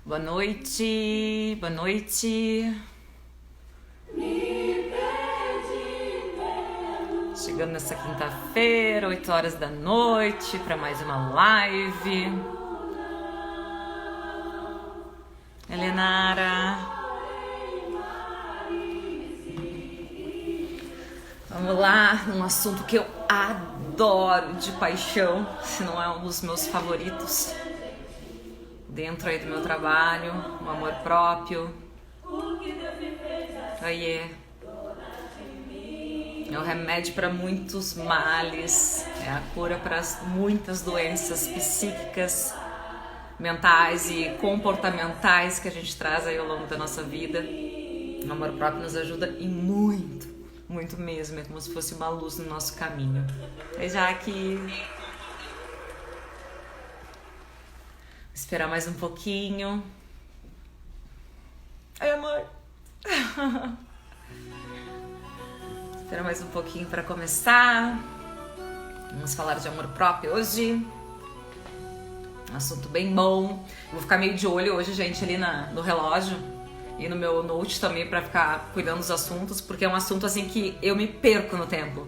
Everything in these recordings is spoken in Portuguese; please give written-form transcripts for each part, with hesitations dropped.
Boa noite, boa noite. Chegando nessa quinta-feira, 8 horas da noite, para mais uma live. Helenara. Vamos lá, um assunto que eu adoro de paixão, se não é um dos meus favoritos. Dentro aí do meu trabalho, o amor próprio. Oiê. É o remédio para muitos males, é a cura para muitas doenças psíquicas, mentais e comportamentais que a gente traz aí ao longo da nossa vida. O amor próprio nos ajuda e muito, muito mesmo, é como se fosse uma luz no nosso caminho. E já que esperar mais um pouquinho. Ai, amor. Esperar mais um pouquinho para começar. Vamos falar de amor próprio hoje. Um assunto bem bom. Vou ficar meio de olho hoje, gente, ali no relógio e no meu note também para ficar cuidando dos assuntos, porque é um assunto assim que eu me perco no tempo.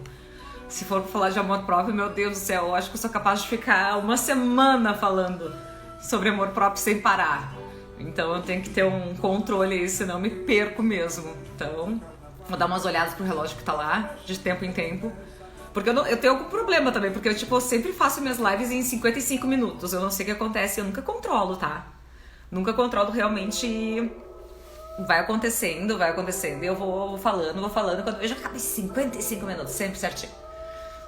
Se for falar de amor próprio, meu Deus do céu, eu acho que eu sou capaz de ficar uma semana falando sobre amor próprio sem parar. Então eu tenho que ter um controle aí, senão eu me perco mesmo. Então vou dar umas olhadas pro relógio que tá lá, de tempo em tempo. Porque eu tenho algum problema também, porque eu sempre faço minhas lives em 55 minutos. Eu não sei o que acontece, eu nunca controlo, tá? Nunca controlo, realmente vai acontecendo. Eu vou falando, quando eu já acabo em 55 minutos, sempre certinho.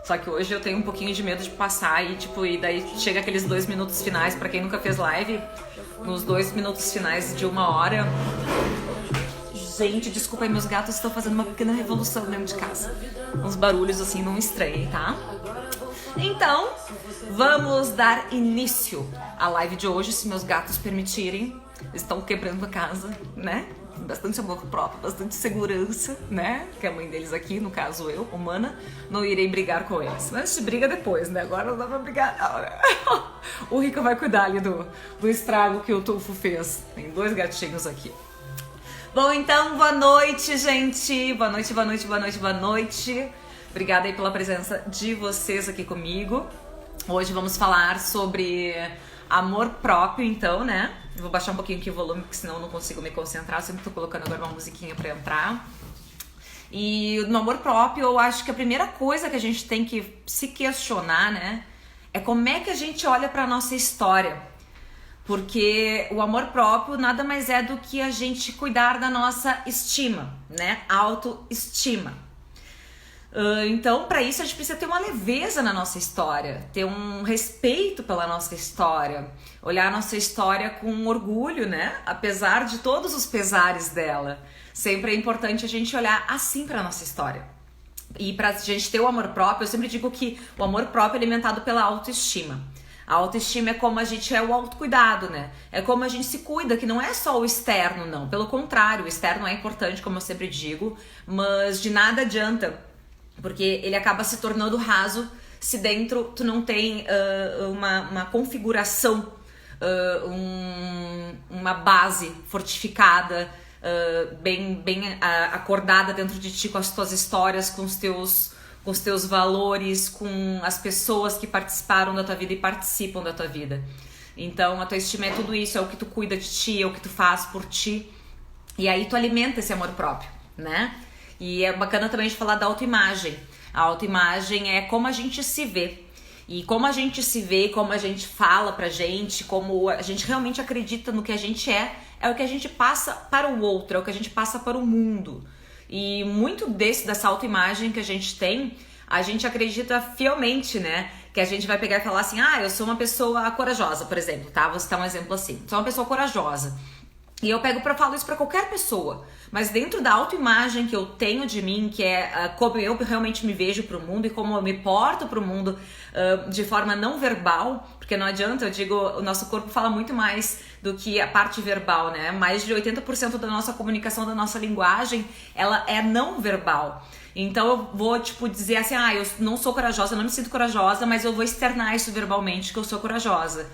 Só que hoje eu tenho um pouquinho de medo de passar e daí chega aqueles 2 minutos finais, pra quem nunca fez live, nos 2 minutos finais de 1 hora. Gente, desculpa aí, meus gatos estão fazendo uma pequena revolução dentro de casa. Uns barulhos assim, não estranhem, tá? Então, vamos dar início à live de hoje, se meus gatos permitirem. Eles estão quebrando a casa, né? Bastante amor próprio, bastante segurança, né? Que é a mãe deles aqui, no caso eu, humana, não irei brigar com eles. Mas a gente briga depois, né? Agora não dá pra brigar não, né? O Rica vai cuidar ali do estrago que o Tufo fez. Tem 2 gatinhos aqui. Bom, então, boa noite, gente. Boa noite. Obrigada aí pela presença de vocês aqui comigo. Hoje vamos falar sobre amor próprio, então, né? Vou baixar um pouquinho aqui o volume, porque senão eu não consigo me concentrar. Eu sempre tô colocando agora uma musiquinha pra entrar. E no amor próprio, eu acho que a primeira coisa que a gente tem que se questionar, né? É como é que a gente olha pra nossa história. Porque o amor próprio nada mais é do que a gente cuidar da nossa estima, né? Autoestima. Então, para isso, a gente precisa ter uma leveza na nossa história, ter um respeito pela nossa história, olhar a nossa história com orgulho, né? Apesar de todos os pesares dela. Sempre é importante a gente olhar assim para nossa história. E para a gente ter o amor próprio, eu sempre digo que o amor próprio é alimentado pela autoestima. A autoestima é como a gente é o autocuidado, né? É como a gente se cuida, que não é só o externo, não. Pelo contrário, o externo é importante, como eu sempre digo, mas de nada adianta, porque ele acaba se tornando raso se dentro tu não tem uma configuração, uma base fortificada, bem acordada dentro de ti, com as tuas histórias, com os teus valores, com as pessoas que participaram da tua vida e participam da tua vida. Então a tua estima é tudo isso, é o que tu cuida de ti, é o que tu faz por ti. E aí tu alimenta esse amor próprio, né? E é bacana também de falar da autoimagem. A autoimagem é como a gente se vê. E como a gente se vê, como a gente fala pra gente, como a gente realmente acredita no que a gente é o que a gente passa para o outro, é o que a gente passa para o mundo. E muito dessa autoimagem que a gente tem, a gente acredita fielmente, né? Que a gente vai pegar e falar assim, eu sou uma pessoa corajosa, por exemplo, tá? Vou citar um exemplo assim. Sou uma pessoa corajosa. E eu pego pra falar isso pra qualquer pessoa. Mas dentro da autoimagem que eu tenho de mim, que é como eu realmente me vejo pro mundo e como eu me porto pro mundo de forma não verbal, porque não adianta, eu digo, o nosso corpo fala muito mais do que a parte verbal, né? Mais de 80% da nossa comunicação, da nossa linguagem, ela é não verbal. Então eu vou, dizer assim, eu não sou corajosa, eu não me sinto corajosa, mas eu vou externar isso verbalmente, que eu sou corajosa.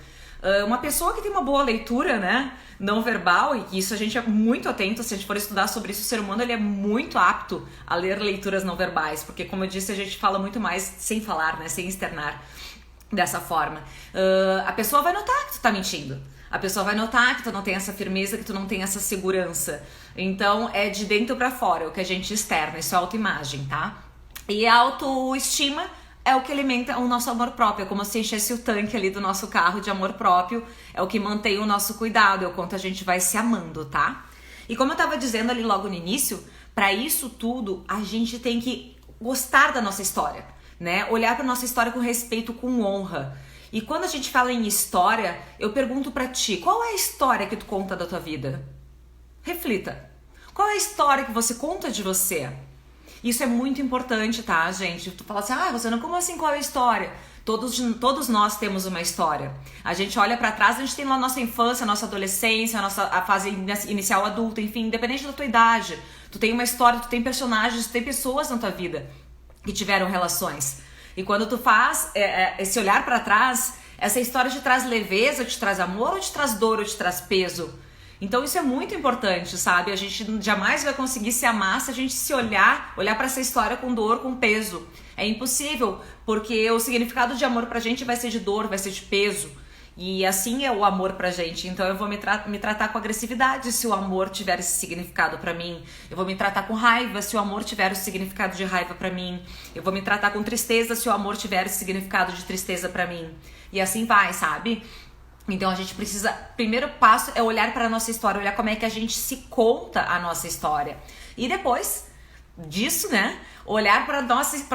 Uma pessoa que tem uma boa leitura, né, não verbal, e isso a gente é muito atento, se a gente for estudar sobre isso, o ser humano ele é muito apto a ler leituras não verbais, porque como eu disse, a gente fala muito mais sem falar, né, sem externar dessa forma. A pessoa vai notar que tu tá mentindo. A pessoa vai notar que tu não tem essa firmeza, que tu não tem essa segurança. Então é de dentro pra fora, é o que a gente externa, isso é autoimagem, tá? E a autoestima é o que alimenta o nosso amor próprio, é como se enchesse o tanque ali do nosso carro de amor próprio, é o que mantém o nosso cuidado, é o quanto a gente vai se amando, tá? E como eu tava dizendo ali logo no início, pra isso tudo a gente tem que gostar da nossa história, né? Olhar pra nossa história com respeito, com honra. E quando a gente fala em história, eu pergunto pra ti, qual é a história que tu conta da tua vida? Reflita. Qual é a história que você conta de você? Isso é muito importante, tá, gente? Tu fala assim, Rosana, como assim qual é a história? Todos nós temos uma história. A gente olha pra trás, a gente tem lá a nossa infância, a nossa adolescência, a fase inicial adulta, enfim, independente da tua idade. Tu tem uma história, tu tem personagens, tu tem pessoas na tua vida que tiveram relações. E quando tu faz esse olhar pra trás, essa história te traz leveza, te traz amor, ou te traz dor, ou te traz peso? Então isso é muito importante, sabe? A gente jamais vai conseguir se amar se a gente se olhar pra essa história com dor, com peso. É impossível, porque o significado de amor pra gente vai ser de dor, vai ser de peso. E assim é o amor pra gente. Então eu vou me tratar com agressividade se o amor tiver esse significado pra mim. Eu vou me tratar com raiva se o amor tiver o significado de raiva pra mim. Eu vou me tratar com tristeza se o amor tiver esse significado de tristeza pra mim. E assim vai, sabe? Então a gente precisa, primeiro passo é olhar para a nossa história, olhar como é que a gente se conta a nossa história. E depois disso, né, olhar para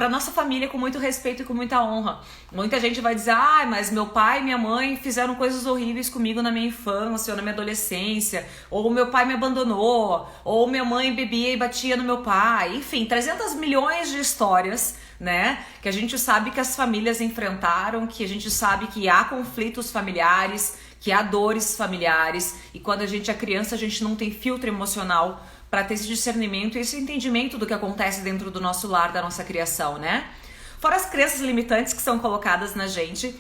nossa família com muito respeito e com muita honra. Muita gente vai dizer, mas meu pai e minha mãe fizeram coisas horríveis comigo na minha infância ou na minha adolescência, ou meu pai me abandonou, ou minha mãe bebia e batia no meu pai. Enfim, 300 milhões de histórias, né, que a gente sabe que as famílias enfrentaram, que a gente sabe que há conflitos familiares, que há dores familiares, e quando a gente é criança a gente não tem filtro emocional para ter esse discernimento e esse entendimento do que acontece dentro do nosso lar, da nossa criação, né? Fora as crenças limitantes que são colocadas na gente,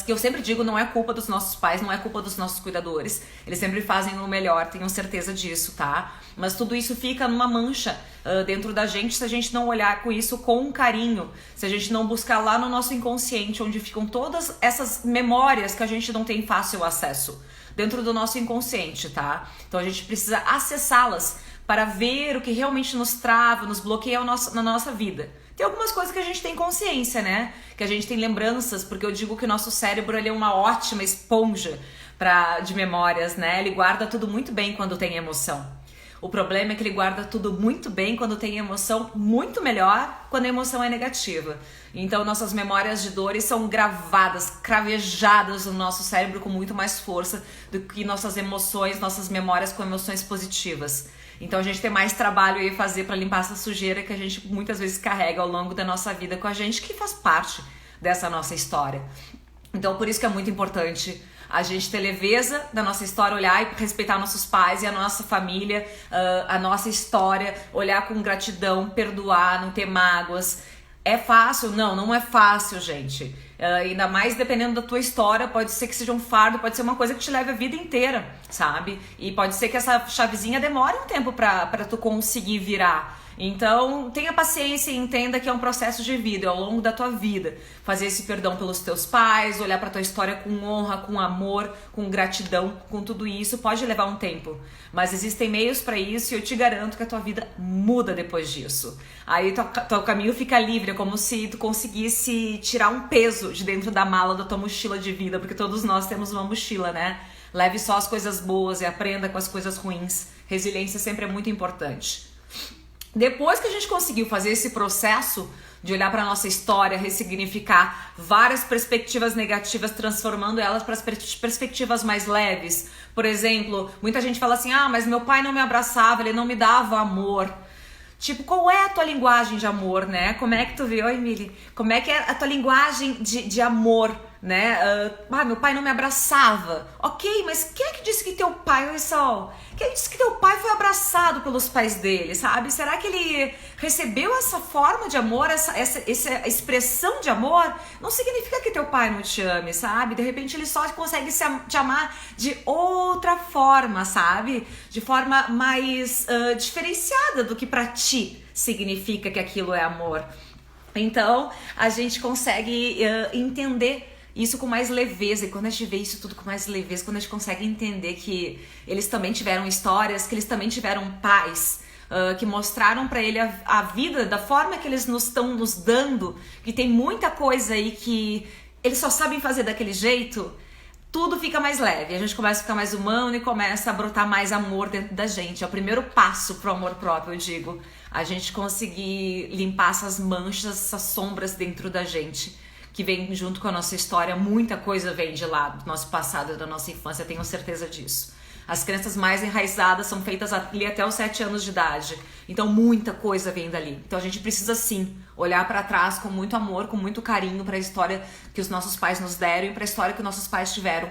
que eu sempre digo, não é culpa dos nossos pais, não é culpa dos nossos cuidadores. Eles sempre fazem o melhor, tenham certeza disso, tá? Mas tudo isso fica numa mancha dentro da gente se a gente não olhar com isso com carinho, se a gente não buscar lá no nosso inconsciente, onde ficam todas essas memórias que a gente não tem fácil acesso, dentro do nosso inconsciente, tá? Então a gente precisa acessá-las para ver o que realmente nos trava, nos bloqueia na nossa vida. Tem algumas coisas que a gente tem consciência, né? Que a gente tem lembranças, porque eu digo que o nosso cérebro ele é uma ótima esponja de memórias, né? Ele guarda tudo muito bem quando tem emoção. O problema é que ele guarda tudo muito bem quando tem emoção, muito melhor quando a emoção é negativa. Então nossas memórias de dores são gravadas, cravejadas no nosso cérebro com muito mais força do que nossas emoções, nossas memórias com emoções positivas. Então a gente tem mais trabalho aí a fazer para limpar essa sujeira que a gente muitas vezes carrega ao longo da nossa vida com a gente, que faz parte dessa nossa história. Então por isso que é muito importante a gente ter leveza da nossa história, olhar e respeitar nossos pais e a nossa família, a nossa história, olhar com gratidão, perdoar, não ter mágoas. É fácil? Não é fácil, gente. Ainda mais dependendo da tua história, pode ser que seja um fardo, pode ser uma coisa que te leve a vida inteira, sabe? E pode ser que essa chavezinha demore um tempo pra tu conseguir virar. Então, tenha paciência e entenda que é um processo de vida, é ao longo da tua vida. Fazer esse perdão pelos teus pais, olhar pra tua história com honra, com amor, com gratidão, com tudo isso, pode levar um tempo. Mas existem meios pra isso e eu te garanto que a tua vida muda depois disso. Aí teu caminho fica livre, é como se tu conseguisse tirar um peso de dentro da mala da tua mochila de vida, porque todos nós temos uma mochila, né? Leve só as coisas boas e aprenda com as coisas ruins. Resiliência sempre é muito importante. Depois que a gente conseguiu fazer esse processo de olhar para nossa história, ressignificar várias perspectivas negativas, transformando elas para as perspectivas mais leves. Por exemplo, muita gente fala assim, mas meu pai não me abraçava, ele não me dava amor. Tipo, qual é a tua linguagem de amor, né? Como é que tu vê? Oi, Mili. Como é que é a tua linguagem de amor, né? Meu pai não me abraçava. Ok, mas quem é que disse que teu pai, olha só, quem é que disse que teu pai foi abraçado pelos pais dele, sabe? Será que ele recebeu essa forma de amor, essa expressão de amor? Não significa que teu pai não te ame, sabe? De repente ele só consegue te amar de outra forma, sabe? De forma mais diferenciada do que pra ti significa que aquilo é amor. Então a gente consegue entender isso com mais leveza, e quando a gente vê isso tudo com mais leveza, quando a gente consegue entender que eles também tiveram histórias, que eles também tiveram pais que mostraram pra ele a vida da forma que eles estão nos dando, que tem muita coisa aí que eles só sabem fazer daquele jeito, tudo fica mais leve, a gente começa a ficar mais humano e começa a brotar mais amor dentro da gente. É o primeiro passo pro amor próprio, eu digo, a gente conseguir limpar essas manchas, essas sombras dentro da gente, que vem junto com a nossa história. Muita coisa vem de lá, do nosso passado, da nossa infância, tenho certeza disso. As crenças mais enraizadas são feitas ali até os 7 anos de idade, então muita coisa vem dali. Então a gente precisa sim olhar para trás com muito amor, com muito carinho para a história que os nossos pais nos deram e para a história que os nossos pais tiveram,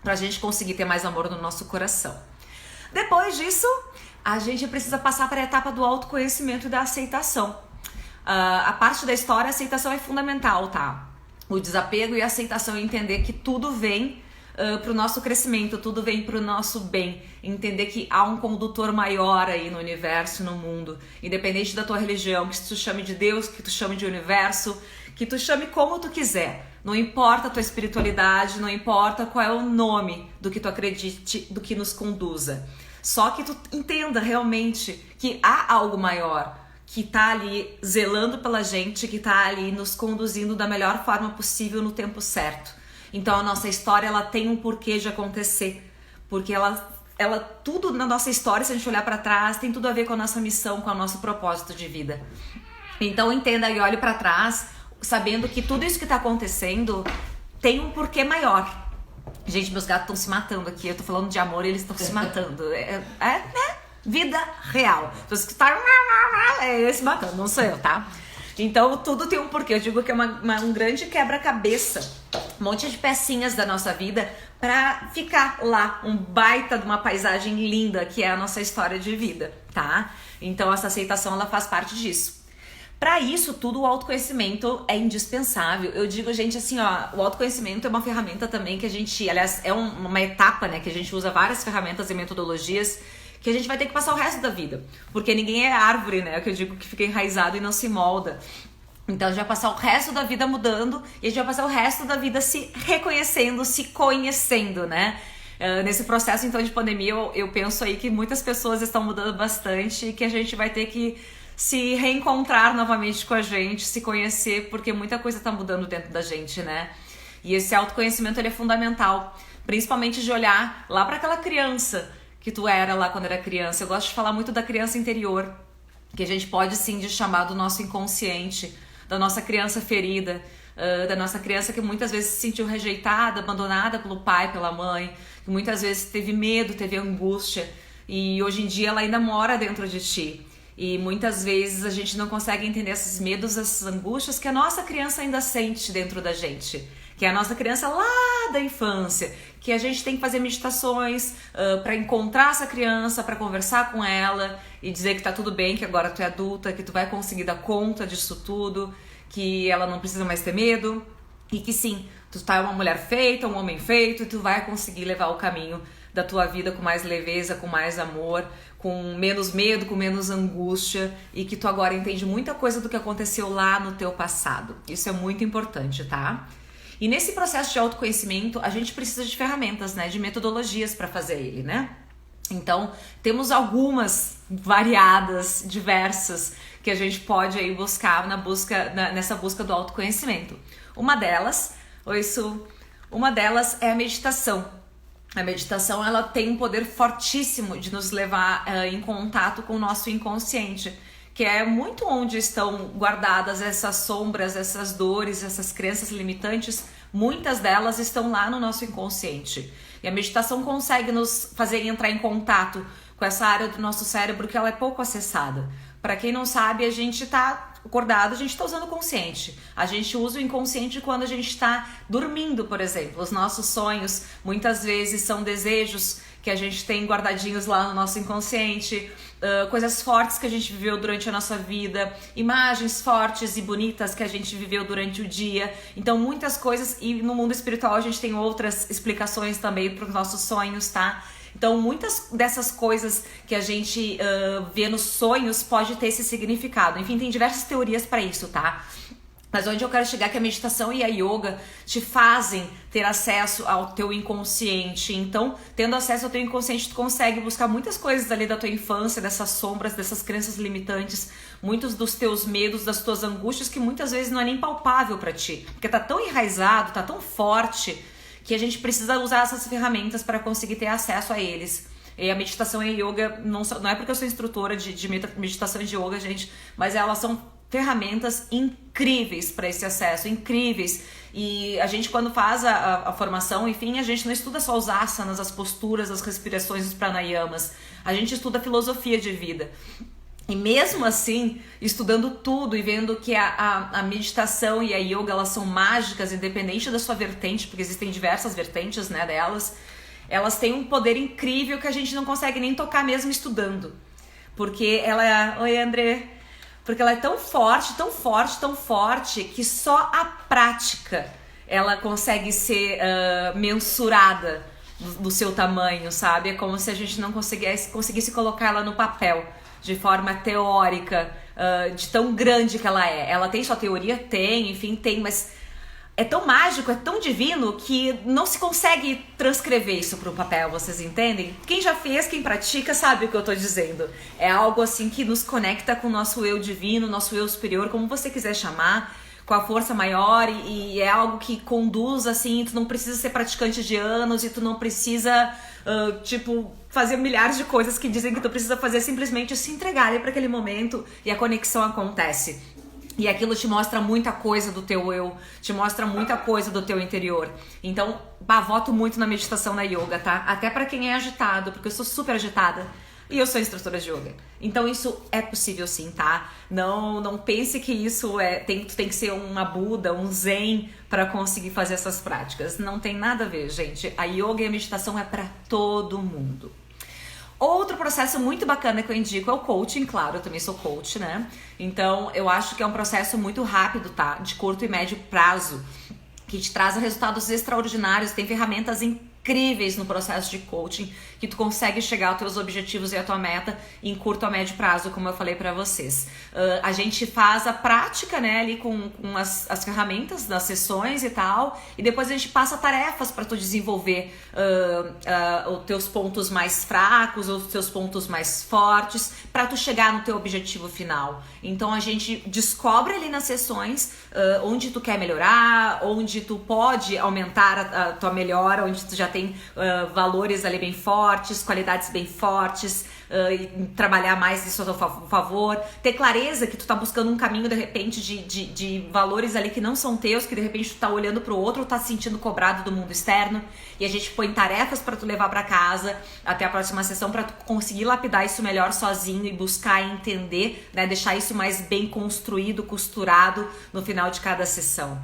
para a gente conseguir ter mais amor no nosso coração. Depois disso, a gente precisa passar para a etapa do autoconhecimento e da aceitação. A parte da história, a aceitação é fundamental, tá? O desapego e a aceitação é entender que tudo vem para o nosso crescimento, tudo vem para o nosso bem. Entender que há um condutor maior aí no universo, no mundo. Independente da tua religião, que tu chame de Deus, que tu chame de universo, que tu chame como tu quiser. Não importa a tua espiritualidade, não importa qual é o nome do que tu acredite, do que nos conduza. Só que tu entenda realmente que há algo maior, que tá ali zelando pela gente, que tá ali nos conduzindo da melhor forma possível no tempo certo. Então a nossa história, ela tem um porquê de acontecer, porque ela tudo na nossa história, se a gente olhar para trás, tem tudo a ver com a nossa missão, com o nosso propósito de vida. Então entenda e olhe para trás, sabendo que tudo isso que tá acontecendo tem um porquê maior. Gente, meus gatos estão se matando aqui, eu tô falando de amor e eles estão se matando. Vida real. Vocês que estão se matando, não sou eu, tá? Então tudo tem um porquê. Eu digo que é um grande quebra-cabeça, um monte de pecinhas da nossa vida pra ficar lá, um baita de uma paisagem linda que é a nossa história de vida, tá? Então essa aceitação, ela faz parte disso. Pra isso tudo, o autoconhecimento é indispensável. Eu digo, gente, assim, ó, o autoconhecimento é uma ferramenta também que a gente, aliás, é uma etapa, né, que a gente usa várias ferramentas e metodologias que a gente vai ter que passar o resto da vida, porque ninguém é árvore, né, que eu digo que fica enraizado e não se molda. Então a gente vai passar o resto da vida mudando e a gente vai passar o resto da vida se reconhecendo, se conhecendo, né? Nesse processo então de pandemia, eu penso aí que muitas pessoas estão mudando bastante e que a gente vai ter que se reencontrar novamente com a gente, se conhecer, porque muita coisa tá mudando dentro da gente, né? E esse autoconhecimento, ele é fundamental, principalmente de olhar lá para aquela criança que tu era lá quando era criança. Eu gosto de falar muito da criança interior, que a gente pode sim de chamar do nosso inconsciente, da nossa criança ferida, da nossa criança que muitas vezes se sentiu rejeitada, abandonada pelo pai, pela mãe, que muitas vezes teve medo, teve angústia, e hoje em dia ela ainda mora dentro de ti. E muitas vezes a gente não consegue entender esses medos, essas angústias que a nossa criança ainda sente dentro da gente, que é a nossa criança lá da infância, que a gente tem que fazer meditações para encontrar essa criança, para conversar com ela e dizer que tá tudo bem, que agora tu é adulta, que tu vai conseguir dar conta disso tudo, que ela não precisa mais ter medo e que sim, tu tá uma mulher feita, um homem feito, e tu vai conseguir levar o caminho da tua vida com mais leveza, com mais amor, com menos medo, com menos angústia, e que tu agora entende muita coisa do que aconteceu lá no teu passado. Isso é muito importante, tá? E nesse processo de autoconhecimento, a gente precisa de ferramentas, né? De metodologias para fazer ele, né? Então, temos algumas variadas, diversas, que a gente pode aí buscar nessa busca do autoconhecimento. Uma delas é a meditação. A meditação, ela tem um poder fortíssimo de nos levar em contato com o nosso inconsciente, que é muito onde estão guardadas essas sombras, essas dores, essas crenças limitantes. Muitas delas estão lá no nosso inconsciente. E a meditação consegue nos fazer entrar em contato com essa área do nosso cérebro que ela é pouco acessada. Para quem não sabe, a gente tá acordado, a gente está usando o consciente. A gente usa o inconsciente quando a gente está dormindo, por exemplo. Os nossos sonhos muitas vezes são desejos que a gente tem guardadinhos lá no nosso inconsciente, coisas fortes que a gente viveu durante a nossa vida, imagens fortes e bonitas que a gente viveu durante o dia. Então muitas coisas, e no mundo espiritual a gente tem outras explicações também para os nossos sonhos, tá? Então muitas dessas coisas que a gente vê nos sonhos pode ter esse significado. Enfim, tem diversas teorias para isso, tá? Mas onde eu quero chegar é que a meditação e a yoga te fazem ter acesso ao teu inconsciente. Então, tendo acesso ao teu inconsciente, tu consegue buscar muitas coisas ali da tua infância, dessas sombras, dessas crenças limitantes, muitos dos teus medos, das tuas angústias, que muitas vezes não é nem palpável pra ti. Porque tá tão enraizado, tá tão forte, que a gente precisa usar essas ferramentas para conseguir ter acesso a eles. E a meditação e a yoga, não é porque eu sou instrutora de meditação e de yoga, gente, mas elas são ferramentas incríveis para esse acesso, incríveis. E a gente, quando faz a formação, enfim, a gente não estuda só os asanas, as posturas, as respirações, os pranayamas. A gente estuda a filosofia de vida. E mesmo assim, estudando tudo e vendo que a meditação e a yoga, elas são mágicas, independente da sua vertente, porque existem diversas vertentes, né, delas, elas têm um poder incrível que a gente não consegue nem tocar mesmo estudando. Porque ela é... Oi, André... Porque ela é tão forte, tão forte, tão forte, que só a prática ela consegue ser mensurada do seu tamanho, sabe? É como se a gente não conseguisse colocar ela no papel de forma teórica, de tão grande que ela é. Ela tem sua teoria? Tem, enfim, tem, mas é tão mágico, é tão divino que não se consegue transcrever isso para o papel, vocês entendem? Quem já fez, quem pratica, sabe o que eu tô dizendo. É algo assim que nos conecta com o nosso eu divino, nosso eu superior, como você quiser chamar, com a força maior, e é algo que conduz assim, tu não precisa ser praticante de anos e tu não precisa, fazer milhares de coisas que dizem que tu precisa fazer, simplesmente se entregar ali para aquele momento e a conexão acontece. E aquilo te mostra muita coisa do teu eu, te mostra muita coisa do teu interior. Então, voto muito na meditação, na yoga, tá? Até pra quem é agitado, porque eu sou super agitada e eu sou instrutora de yoga. Então isso é possível sim, tá? Não pense que isso tu tem que ser uma Buda, um Zen pra conseguir fazer essas práticas. Não tem nada a ver, gente. A yoga e a meditação é pra todo mundo. Outro processo muito bacana que eu indico é o coaching, claro, eu também sou coach, né? Então, eu acho que é um processo muito rápido, tá? De curto e médio prazo, que te traz resultados extraordinários, tem ferramentas incríveis no processo de coaching, que tu consegue chegar aos teus objetivos e à tua meta em curto a médio prazo, como eu falei pra vocês. A gente faz a prática, né, ali com as ferramentas das sessões e tal, e depois a gente passa tarefas para tu desenvolver os teus pontos mais fracos, os teus pontos mais fortes, para tu chegar no teu objetivo final. Então a gente descobre ali nas sessões onde tu quer melhorar, onde tu pode aumentar a tua melhora, onde tu já tem valores ali bem fortes, qualidades bem fortes, e trabalhar mais isso a teu favor, ter clareza que tu tá buscando um caminho de repente de valores ali que não são teus, que de repente tu tá olhando pro outro ou tá se sentindo cobrado do mundo externo, e a gente põe tarefas para tu levar para casa até a próxima sessão para tu conseguir lapidar isso melhor sozinho e buscar entender, né, deixar isso mais bem construído, costurado no final de cada sessão.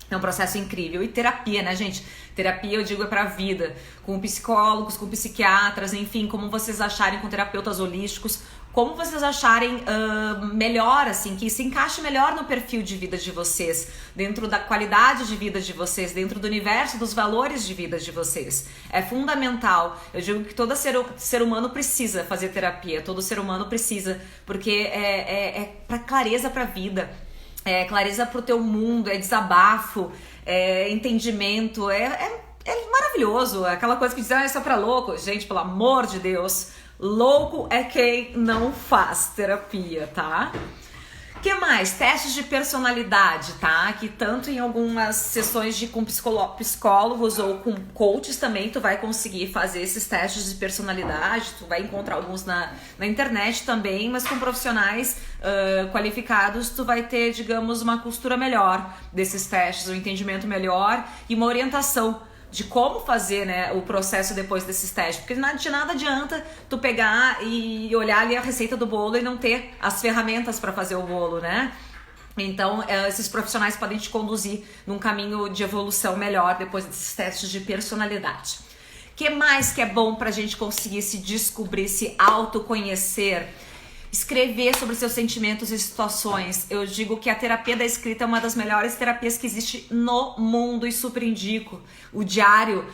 É um processo incrível. E terapia, né, gente? Terapia, eu digo, é pra vida. Com psicólogos, com psiquiatras, enfim, como vocês acharem, com terapeutas holísticos, como vocês acharem melhor, assim, que se encaixe melhor no perfil de vida de vocês, dentro da qualidade de vida de vocês, dentro do universo dos valores de vida de vocês. É fundamental. Eu digo que todo ser humano precisa fazer terapia, todo ser humano precisa, porque é pra clareza pra vida. É clareza pro teu mundo, é desabafo, é entendimento, é maravilhoso. Aquela coisa que dizem, é só pra louco. Gente, pelo amor de Deus, louco é quem não faz terapia, tá? Que mais? Testes de personalidade, tá? Que tanto em algumas sessões com psicólogos ou com coaches também tu vai conseguir fazer esses testes de personalidade. Tu vai encontrar alguns na internet também, mas com profissionais qualificados tu vai ter, digamos, uma costura melhor desses testes, um entendimento melhor e uma orientação de como fazer, né, o processo depois desses testes, porque de nada adianta tu pegar e olhar ali a receita do bolo e não ter as ferramentas para fazer o bolo, né? Então, esses profissionais podem te conduzir num caminho de evolução melhor depois desses testes de personalidade. O que mais que é bom pra gente conseguir se descobrir, se autoconhecer? Escrever sobre seus sentimentos e situações. Eu digo que a terapia da escrita é uma das melhores terapias que existe no mundo e super indico. O diário,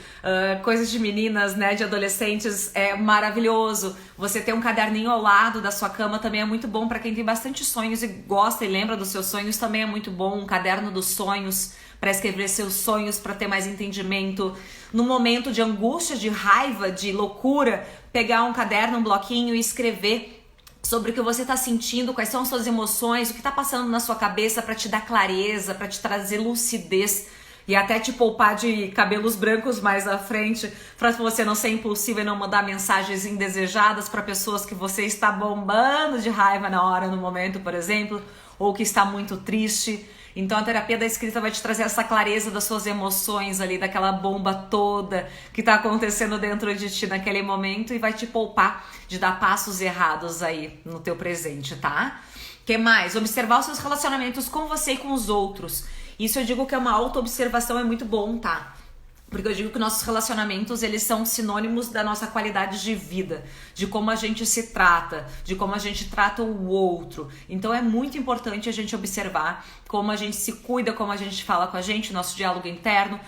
coisas de meninas, né, de adolescentes, é maravilhoso. Você ter um caderninho ao lado da sua cama também é muito bom para quem tem bastante sonhos e gosta e lembra dos seus sonhos, também é muito bom. Um caderno dos sonhos para escrever seus sonhos, para ter mais entendimento. No momento de angústia, de raiva, de loucura, pegar um caderno, um bloquinho e escrever sobre o que você está sentindo, quais são as suas emoções, o que está passando na sua cabeça para te dar clareza, para te trazer lucidez e até te poupar de cabelos brancos mais à frente, para você não ser impulsiva e não mandar mensagens indesejadas para pessoas que você está bombando de raiva na hora, no momento, por exemplo, ou que está muito triste. Então a terapia da escrita vai te trazer essa clareza das suas emoções ali, daquela bomba toda que tá acontecendo dentro de ti naquele momento e vai te poupar de dar passos errados aí no teu presente, tá? O que mais? Observar os seus relacionamentos com você e com os outros. Isso eu digo que é uma auto-observação, é muito bom, tá? Porque eu digo que nossos relacionamentos, eles são sinônimos da nossa qualidade de vida, de como a gente se trata, de como a gente trata o outro. Então é muito importante a gente observar como a gente se cuida, como a gente fala com a gente, o nosso diálogo interno,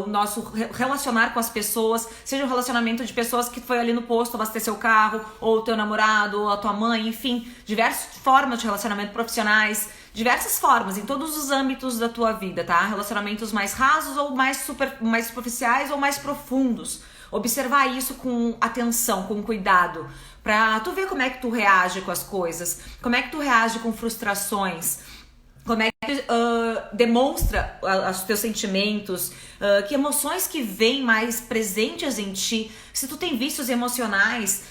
o nosso relacionar com as pessoas, seja um relacionamento de pessoas que foi ali no posto abastecer o carro, ou o teu namorado, ou a tua mãe, enfim, diversas formas de relacionamento profissionais, diversas formas, em todos os âmbitos da tua vida, tá? Relacionamentos mais rasos ou mais superficiais ou mais profundos. Observar isso com atenção, com cuidado, pra tu ver como é que tu reage com as coisas, como é que tu reage com frustrações, como é que demonstra os teus sentimentos, que emoções que vêm mais presentes em ti. Se tu tem vícios emocionais,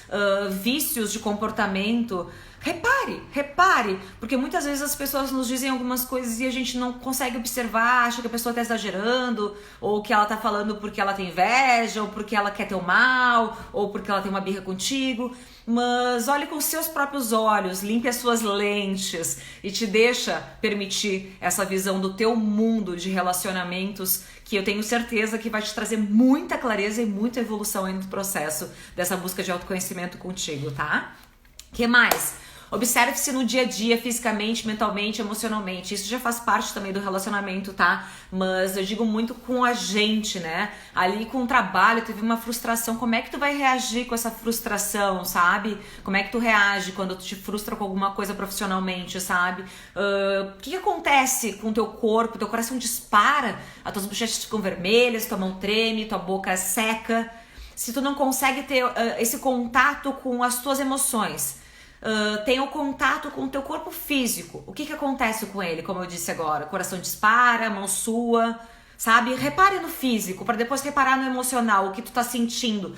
vícios de comportamento, repare, porque muitas vezes as pessoas nos dizem algumas coisas e a gente não consegue observar, acha que a pessoa está exagerando, ou que ela está falando porque ela tem inveja, ou porque ela quer teu mal, ou porque ela tem uma birra contigo. Mas olhe com os seus próprios olhos, limpe as suas lentes e te deixa permitir essa visão do teu mundo de relacionamentos, que eu tenho certeza que vai te trazer muita clareza e muita evolução aí no processo dessa busca de autoconhecimento contigo, tá? O que mais? Observe-se no dia a dia, fisicamente, mentalmente, emocionalmente. Isso já faz parte também do relacionamento, tá? Mas eu digo muito com a gente, né? Ali com o trabalho, teve uma frustração. Como é que tu vai reagir com essa frustração, sabe? Como é que tu reage quando tu te frustra com alguma coisa profissionalmente, sabe? O que acontece com o teu corpo? Teu coração dispara, as tuas bochechas ficam vermelhas, tua mão treme, tua boca seca. Se tu não consegue ter esse contato com as tuas emoções, tem o contato com o teu corpo físico, o que acontece com ele? Como eu disse agora, coração dispara, mão sua, sabe? Repare no físico, para depois reparar no emocional, o que tu tá sentindo.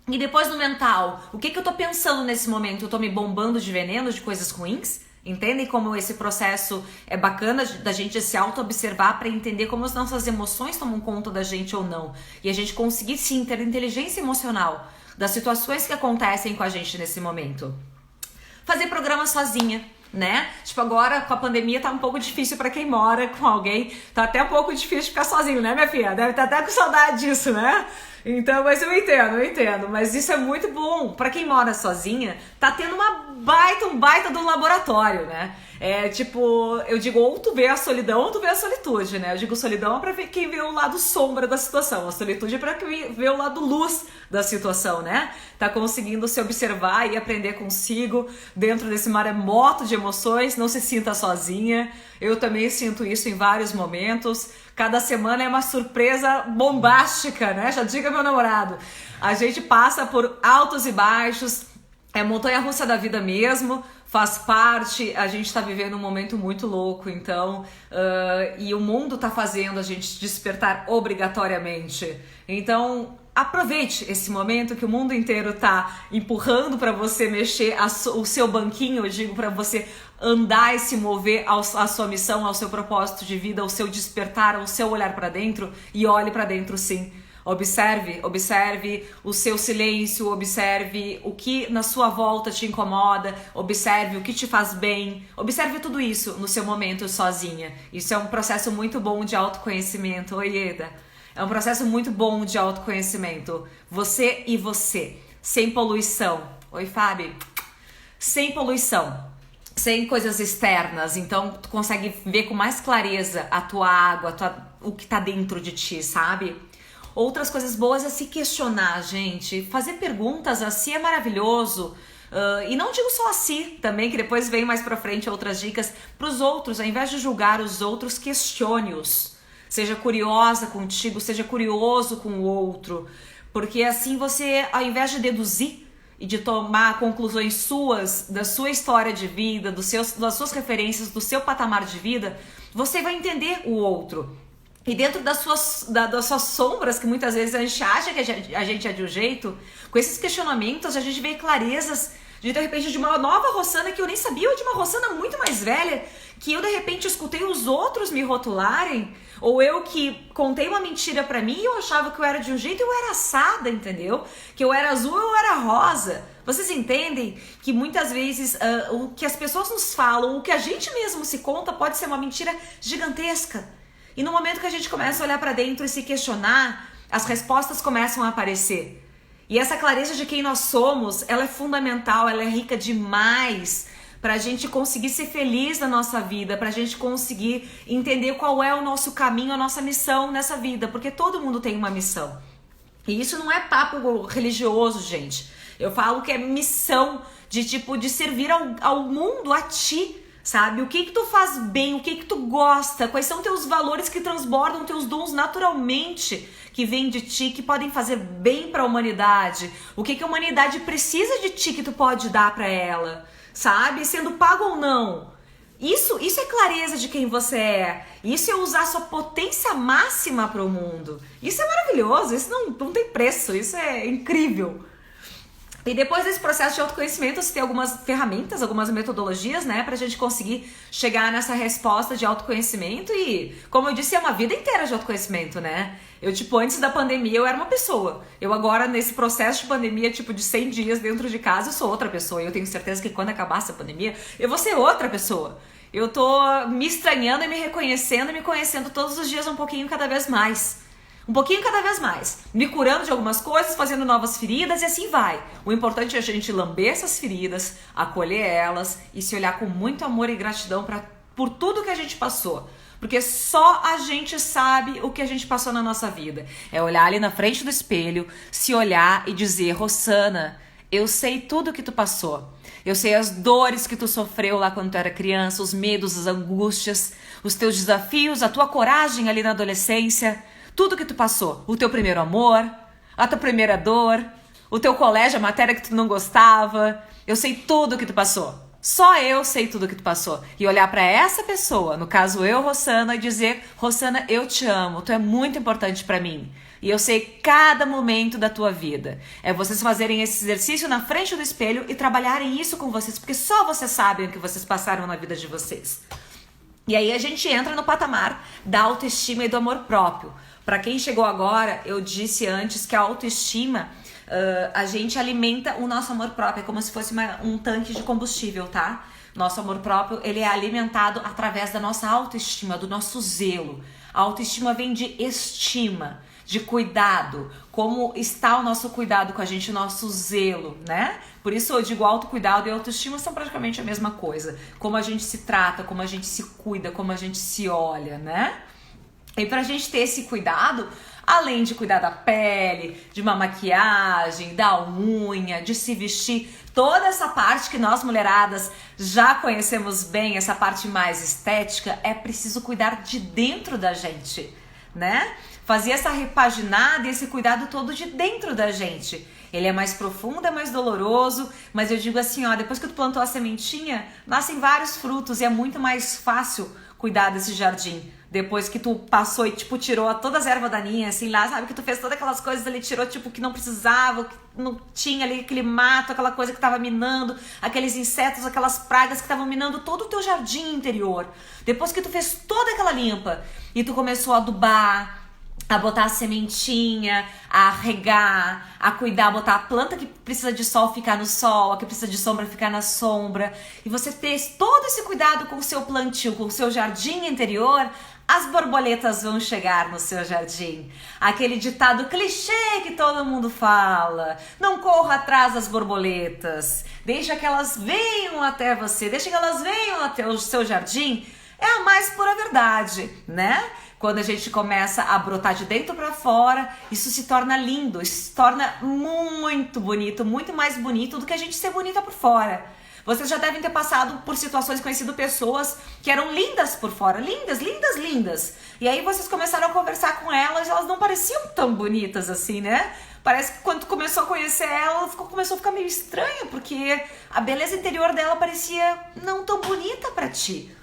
E depois no mental, o que eu tô pensando nesse momento? Eu tô me bombando de veneno, de coisas ruins? Entendem como esse processo é bacana da gente se auto-observar para entender como as nossas emoções tomam conta da gente ou não. E a gente conseguir sim ter inteligência emocional das situações que acontecem com a gente nesse momento. Fazer programa sozinha, né? Tipo, agora com a pandemia tá um pouco difícil pra quem mora com alguém. Tá até um pouco difícil ficar sozinho, né, minha filha? Deve estar até com saudade disso, né? Então, mas eu entendo. Mas isso é muito bom. Pra quem mora sozinha, tá tendo um baita de um laboratório, né? É tipo, eu digo, ou tu vê a solidão ou tu vê a solitude, né? Eu digo solidão é pra quem vê o lado sombra da situação. A solitude é pra quem vê o lado luz da situação, né? Tá conseguindo se observar e aprender consigo dentro desse maremoto de emoções. Não se sinta sozinha. Eu também sinto isso em vários momentos. Cada semana é uma surpresa bombástica, né? Já diga meu namorado. A gente passa por altos e baixos, é montanha-russa da vida mesmo, faz parte, a gente tá vivendo um momento muito louco, então, e o mundo tá fazendo a gente despertar obrigatoriamente. Então, aproveite esse momento que o mundo inteiro tá empurrando para você mexer o seu banquinho, eu digo, para você andar e se mover à sua missão, ao seu propósito de vida, ao seu despertar, ao seu olhar para dentro, e olhe para dentro sim. Observe o seu silêncio, observe o que na sua volta te incomoda, observe o que te faz bem, observe tudo isso no seu momento sozinha. Isso é um processo muito bom de autoconhecimento. Oi, Eda. É um processo muito bom de autoconhecimento. Você e você, sem poluição. Oi, Fábio. Sem poluição, sem coisas externas. Então, tu consegue ver com mais clareza a tua água, o que tá dentro de ti, sabe? Outras coisas boas é se questionar, gente. Fazer perguntas a si é maravilhoso. E não digo só a si também, que depois vem mais pra frente outras dicas. Pros outros, ao invés de julgar os outros, questione-os. Seja curiosa contigo, seja curioso com o outro. Porque assim você, ao invés de deduzir e de tomar conclusões suas, da sua história de vida, das suas referências, do seu patamar de vida, você vai entender o outro. E dentro das suas sombras, que muitas vezes a gente acha que a gente é de um jeito, com esses questionamentos a gente vê clarezas de repente de uma nova Rossana que eu nem sabia, ou de uma Rossana muito mais velha, que eu de repente escutei os outros me rotularem, ou eu que contei uma mentira pra mim e eu achava que eu era de um jeito e eu era assada, entendeu? Que eu era azul, eu era rosa. Vocês entendem que muitas vezes o que as pessoas nos falam, o que a gente mesmo se conta pode ser uma mentira gigantesca. E no momento que a gente começa a olhar pra dentro e se questionar, as respostas começam a aparecer. E essa clareza de quem nós somos, ela é fundamental, ela é rica demais pra gente conseguir ser feliz na nossa vida, pra gente conseguir entender qual é o nosso caminho, a nossa missão nessa vida, porque todo mundo tem uma missão. E isso não é papo religioso, gente. Eu falo que é missão de servir ao mundo, a ti, sabe? O que tu faz bem, o que tu gosta, quais são teus valores que transbordam teus dons naturalmente, que vêm de ti, que podem fazer bem para a humanidade. O que a humanidade precisa de ti que tu pode dar para ela, sabe? Sendo pago ou não. Isso é clareza de quem você é. Isso é usar sua potência máxima para o mundo. Isso é maravilhoso, isso não tem preço, isso é incrível. E depois desse processo de autoconhecimento, você tem algumas ferramentas, algumas metodologias, né, pra gente conseguir chegar nessa resposta de autoconhecimento e, como eu disse, é uma vida inteira de autoconhecimento, né? Eu, antes da pandemia, eu era uma pessoa. Eu agora, nesse processo de pandemia, de 100 dias dentro de casa, eu sou outra pessoa. E eu tenho certeza que quando acabar essa pandemia, eu vou ser outra pessoa. Eu tô me estranhando e me reconhecendo e me conhecendo todos os dias um pouquinho cada vez mais. Um pouquinho cada vez mais, me curando de algumas coisas, fazendo novas feridas e assim vai. O importante é a gente lamber essas feridas, acolher elas e se olhar com muito amor e gratidão por tudo que a gente passou. Porque só a gente sabe o que a gente passou na nossa vida. É olhar ali na frente do espelho, se olhar e dizer: Rossana, eu sei tudo que tu passou. Eu sei as dores que tu sofreu lá quando tu era criança, os medos, as angústias, os teus desafios, a tua coragem ali na adolescência. Tudo que tu passou, o teu primeiro amor, a tua primeira dor, o teu colégio, a matéria que tu não gostava, eu sei tudo que tu passou. Só eu sei tudo que tu passou. E olhar pra essa pessoa, no caso eu, Rossana, e dizer: Rossana, eu te amo, tu é muito importante pra mim. E eu sei cada momento da tua vida. É vocês fazerem esse exercício na frente do espelho e trabalharem isso com vocês, porque só vocês sabem o que vocês passaram na vida de vocês. E aí a gente entra no patamar da autoestima e do amor próprio. Para quem chegou agora, eu disse antes que a autoestima, a gente alimenta o nosso amor próprio, é como se fosse um tanque de combustível, tá? Nosso amor próprio, ele é alimentado através da nossa autoestima, do nosso zelo. A autoestima vem de estima, de cuidado, como está o nosso cuidado com a gente, o nosso zelo, né? Por isso eu digo autocuidado e autoestima são praticamente a mesma coisa. Como a gente se trata, como a gente se cuida, como a gente se olha, né? E pra gente ter esse cuidado, além de cuidar da pele, de uma maquiagem, da unha, de se vestir, toda essa parte que nós mulheradas já conhecemos bem, essa parte mais estética, é preciso cuidar de dentro da gente, né? Fazer essa repaginada e esse cuidado todo de dentro da gente. Ele é mais profundo, é mais doloroso, mas eu digo assim, ó, depois que tu plantou a sementinha, nascem vários frutos e é muito mais fácil cuidar desse jardim. Depois que tu passou e, tirou todas as ervas daninhas, assim, lá, sabe? Que tu fez todas aquelas coisas ali, tirou, que não precisava, que não tinha ali aquele mato, aquela coisa que tava minando, aqueles insetos, aquelas pragas que estavam minando todo o teu jardim interior. Depois que tu fez toda aquela limpa e tu começou a adubar, a botar a sementinha, a regar, a cuidar, a botar a planta que precisa de sol ficar no sol, a que precisa de sombra ficar na sombra. E você ter todo esse cuidado com o seu plantio, com o seu jardim interior, as borboletas vão chegar no seu jardim. Aquele ditado clichê que todo mundo fala: não corra atrás das borboletas, deixa que elas venham até você, deixa que elas venham até o seu jardim. É a mais pura verdade, né? Quando a gente começa a brotar de dentro para fora, isso se torna lindo, isso se torna muito bonito, muito mais bonito do que a gente ser bonita por fora. Vocês já devem ter passado por situações, conhecido pessoas que eram lindas por fora, lindas, lindas, lindas. E aí vocês começaram a conversar com elas, elas não pareciam tão bonitas assim, né? Parece que quando tu começou a conhecer ela, começou a ficar meio estranha, porque a beleza interior dela parecia não tão bonita para ti,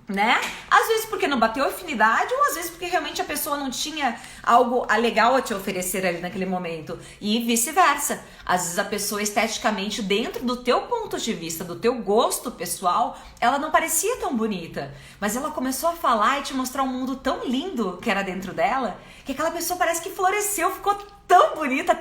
né? Às vezes porque não bateu afinidade, ou às vezes porque realmente a pessoa não tinha algo legal a te oferecer ali naquele momento, e vice-versa. Às vezes a pessoa esteticamente, dentro do teu ponto de vista, do teu gosto pessoal, ela não parecia tão bonita, mas ela começou a falar e te mostrar um mundo tão lindo que era dentro dela, que aquela pessoa parece que floresceu, ficou tão bonita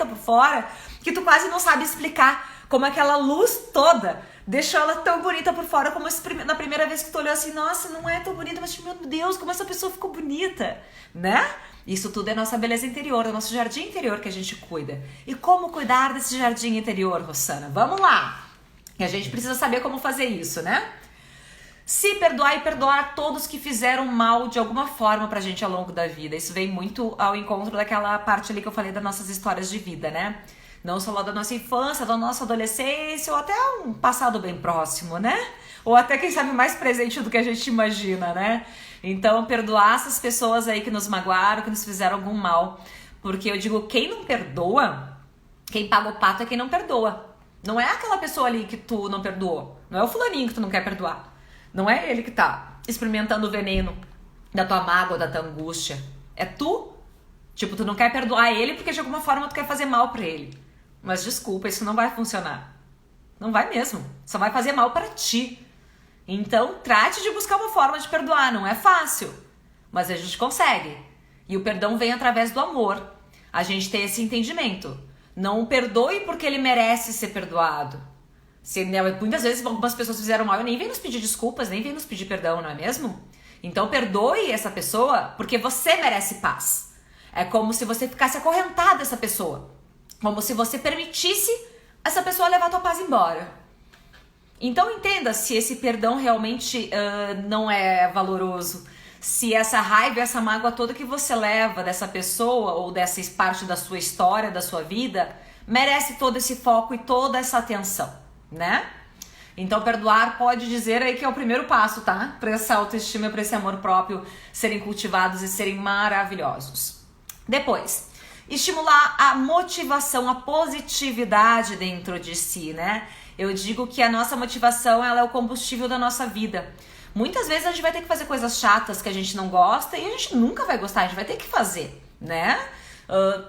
por fora, que tu quase não sabe explicar como aquela luz toda deixou ela tão bonita por fora, como na primeira vez que tu olhou assim, nossa, não é tão bonita, mas meu Deus, como essa pessoa ficou bonita, né? Isso tudo é nossa beleza interior, é nosso jardim interior que a gente cuida. E como cuidar desse jardim interior, Rossana? Vamos lá! E a gente precisa saber como fazer isso, né? Se perdoar e perdoar todos que fizeram mal de alguma forma pra gente ao longo da vida. Isso vem muito ao encontro daquela parte ali que eu falei das nossas histórias de vida, né? Não só lá da nossa infância, da nossa adolescência, ou até um passado bem próximo, né? Ou até, quem sabe, mais presente do que a gente imagina, né? Então, perdoar essas pessoas aí que nos magoaram, que nos fizeram algum mal. Porque eu digo, quem não perdoa, quem paga o pato é quem não perdoa. Não é aquela pessoa ali que tu não perdoou. Não é o fulaninho que tu não quer perdoar. Não é ele que tá experimentando o veneno da tua mágoa, da tua angústia. É tu. Tipo, tu não quer perdoar ele porque de alguma forma tu quer fazer mal pra ele. Mas desculpa, isso não vai funcionar. Não vai mesmo. Só vai fazer mal pra ti. Então, trate de buscar uma forma de perdoar. Não é fácil, mas a gente consegue. E o perdão vem através do amor. A gente tem esse entendimento. Não perdoe porque ele merece ser perdoado. Muitas vezes algumas pessoas fizeram mal e nem vem nos pedir desculpas, nem vem nos pedir perdão, não é mesmo? Então, perdoe essa pessoa porque você merece paz. É como se você ficasse acorrentado a essa pessoa. Como se você permitisse essa pessoa levar a tua paz embora. Então entenda se esse perdão realmente não é valoroso. Se essa raiva, essa mágoa toda que você leva dessa pessoa ou dessa parte da sua história, da sua vida, merece todo esse foco e toda essa atenção, né? Então perdoar pode dizer aí que é o primeiro passo, tá? Para essa autoestima, para esse amor próprio serem cultivados e serem maravilhosos. Depois, estimular a motivação, a positividade dentro de si, né? Eu digo que a nossa motivação, ela é o combustível da nossa vida. Muitas vezes a gente vai ter que fazer coisas chatas que a gente não gosta e a gente nunca vai gostar, a gente vai ter que fazer, né?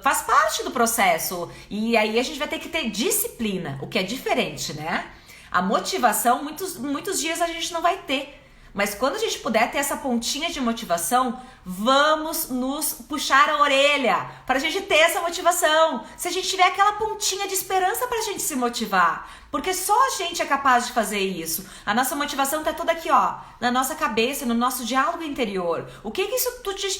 Faz parte do processo e aí a gente vai ter que ter disciplina, o que é diferente, né? A motivação, muitos dias a gente não vai ter. Mas quando a gente puder ter essa pontinha de motivação, vamos nos puxar a orelha para a gente ter essa motivação. Se a gente tiver aquela pontinha de esperança para a gente se motivar. Porque só a gente é capaz de fazer isso. A nossa motivação tá toda aqui, ó, na nossa cabeça, no nosso diálogo interior. O que isso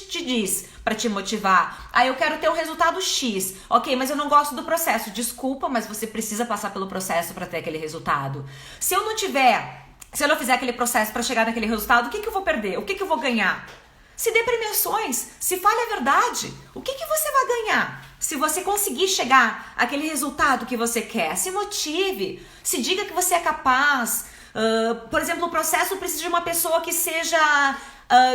te diz para te motivar? Ah, eu quero ter um resultado X. Ok, mas eu não gosto do processo. Desculpa, mas você precisa passar pelo processo para ter aquele resultado. Se eu não fizer aquele processo para chegar naquele resultado, o que eu vou perder? O que eu vou ganhar? Se dê premiações, se fale a verdade, o que você vai ganhar? Se você conseguir chegar àquele resultado que você quer, se motive, se diga que você é capaz. Por exemplo, o processo precisa de uma pessoa que seja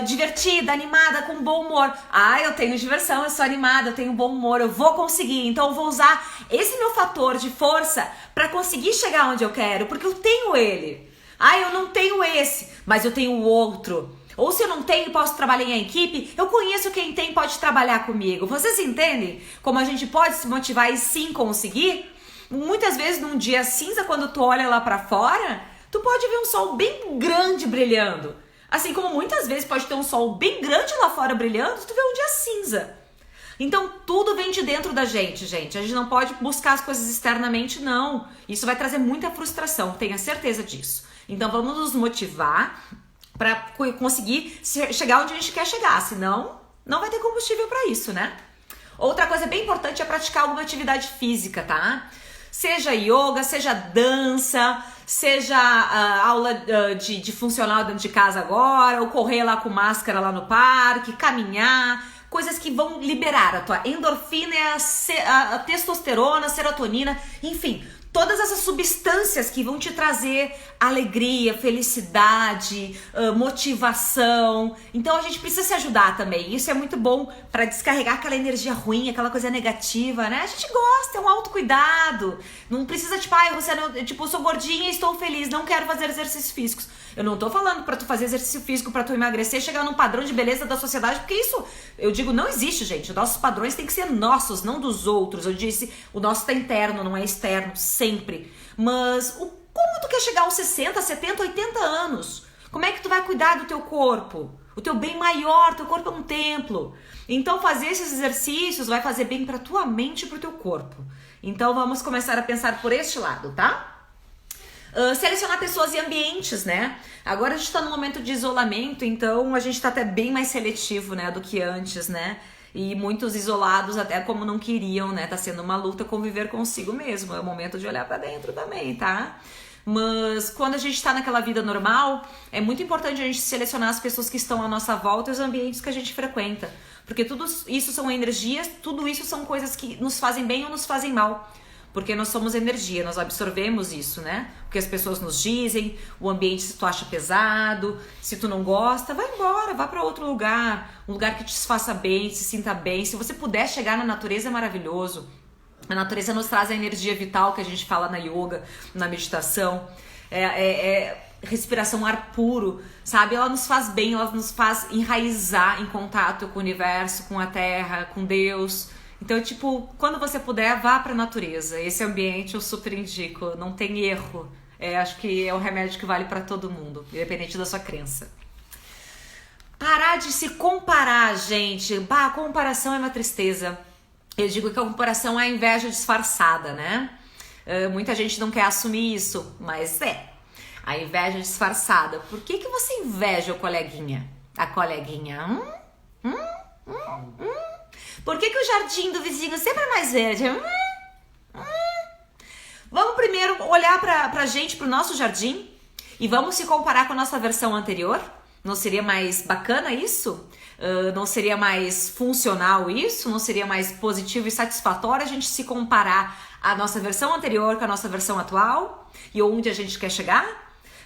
divertida, animada, com bom humor. Ah, eu tenho diversão, eu sou animada, eu tenho bom humor, eu vou conseguir. Então eu vou usar esse meu fator de força para conseguir chegar onde eu quero, porque eu tenho ele. Ah, eu não tenho esse, mas eu tenho o outro. Ou se eu não tenho, posso trabalhar em equipe, eu conheço quem tem, pode trabalhar comigo. Vocês entendem como a gente pode se motivar e sim conseguir? Muitas vezes num dia cinza, quando tu olha lá pra fora, tu pode ver um sol bem grande brilhando. Assim como muitas vezes pode ter um sol bem grande lá fora brilhando, tu vê um dia cinza. Então tudo vem de dentro da gente, gente. A gente não pode buscar as coisas externamente, não. Isso vai trazer muita frustração, tenha certeza disso. Então vamos nos motivar para conseguir chegar onde a gente quer chegar, senão não vai ter combustível para isso, né? Outra coisa bem importante é praticar alguma atividade física, tá? Seja yoga, seja dança, seja aula de funcional dentro de casa agora, ou correr lá com máscara lá no parque, caminhar, coisas que vão liberar a tua endorfina, a testosterona, a serotonina, enfim, todas essas substâncias que vão te trazer alegria, felicidade, motivação. Então a gente precisa se ajudar também. Isso é muito bom para descarregar aquela energia ruim, aquela coisa negativa, né? A gente gosta, é um autocuidado. Não precisa, tipo, eu sou gordinha e estou feliz, não quero fazer exercícios físicos. Eu não tô falando pra tu fazer exercício físico, pra tu emagrecer, chegar num padrão de beleza da sociedade, porque isso, eu digo, não existe, gente. Nossos padrões têm que ser nossos, não dos outros. Eu disse, o nosso tá interno, não é externo, sempre. Mas como tu quer chegar aos 60, 70, 80 anos? Como é que tu vai cuidar do teu corpo? O teu bem maior, teu corpo é um templo. Então fazer esses exercícios vai fazer bem pra tua mente e pro teu corpo. Então vamos começar a pensar por este lado, tá? Selecionar pessoas e ambientes, né? Agora a gente tá num momento de isolamento, então a gente tá até bem mais seletivo, né, do que antes, né? E muitos isolados até como não queriam, né? Tá sendo uma luta conviver consigo mesmo. É o momento de olhar pra dentro também, tá? Mas quando a gente tá naquela vida normal, é muito importante a gente selecionar as pessoas que estão à nossa volta e os ambientes que a gente frequenta. Porque tudo isso são energias, tudo isso são coisas que nos fazem bem ou nos fazem mal. Porque nós somos energia, nós absorvemos isso, né? O que as pessoas nos dizem, o ambiente, se tu acha pesado, se tu não gosta, vai embora, vá para outro lugar. Um lugar que te faça bem, se sinta bem. Se você puder chegar na natureza, é maravilhoso. A natureza nos traz a energia vital que a gente fala na yoga, na meditação. Respiração, ar puro, sabe? Ela nos faz bem, ela nos faz enraizar em contato com o universo, com a terra, com Deus. Então, tipo, quando você puder, vá pra natureza. Esse ambiente eu super indico, não tem erro. Acho que é um remédio que vale pra todo mundo, independente da sua crença. Parar de se comparar, gente. A comparação é uma tristeza. Eu digo que a comparação é a inveja disfarçada, né? Muita gente não quer assumir isso, mas a inveja disfarçada. Por que você inveja o coleguinha? A coleguinha? Por que o jardim do vizinho sempre é mais verde? Vamos primeiro olhar pra gente, pro nosso jardim, e vamos se comparar com a nossa versão anterior? Não seria mais bacana isso? Não seria mais funcional isso? Não seria mais positivo e satisfatório a gente se comparar a nossa versão anterior com a nossa versão atual? E onde a gente quer chegar?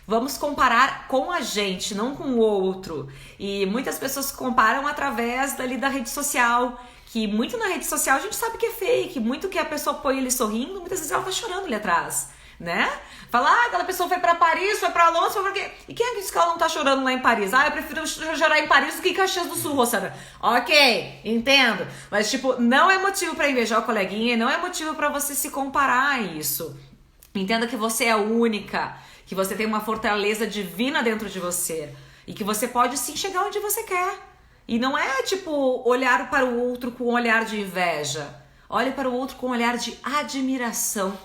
Vamos comparar com a gente, não com o outro. E muitas pessoas comparam através da rede social, que muito na rede social a gente sabe que é fake, muito que a pessoa põe ele sorrindo, muitas vezes ela tá chorando ali atrás, né? Fala, aquela pessoa foi pra Paris, foi pra Londres, foi pra quê? E quem é que disse que ela não tá chorando lá em Paris? Eu prefiro chorar em Paris do que em Caxias do Sul, Rossana. Ok, entendo. Mas, tipo, não é motivo pra invejar o coleguinha, não é motivo pra você se comparar a isso. Entenda que você é única, que você tem uma fortaleza divina dentro de você e que você pode sim chegar onde você quer. E não é tipo olhar para o outro com um olhar de inveja. Olhe para o outro com um olhar de admiração.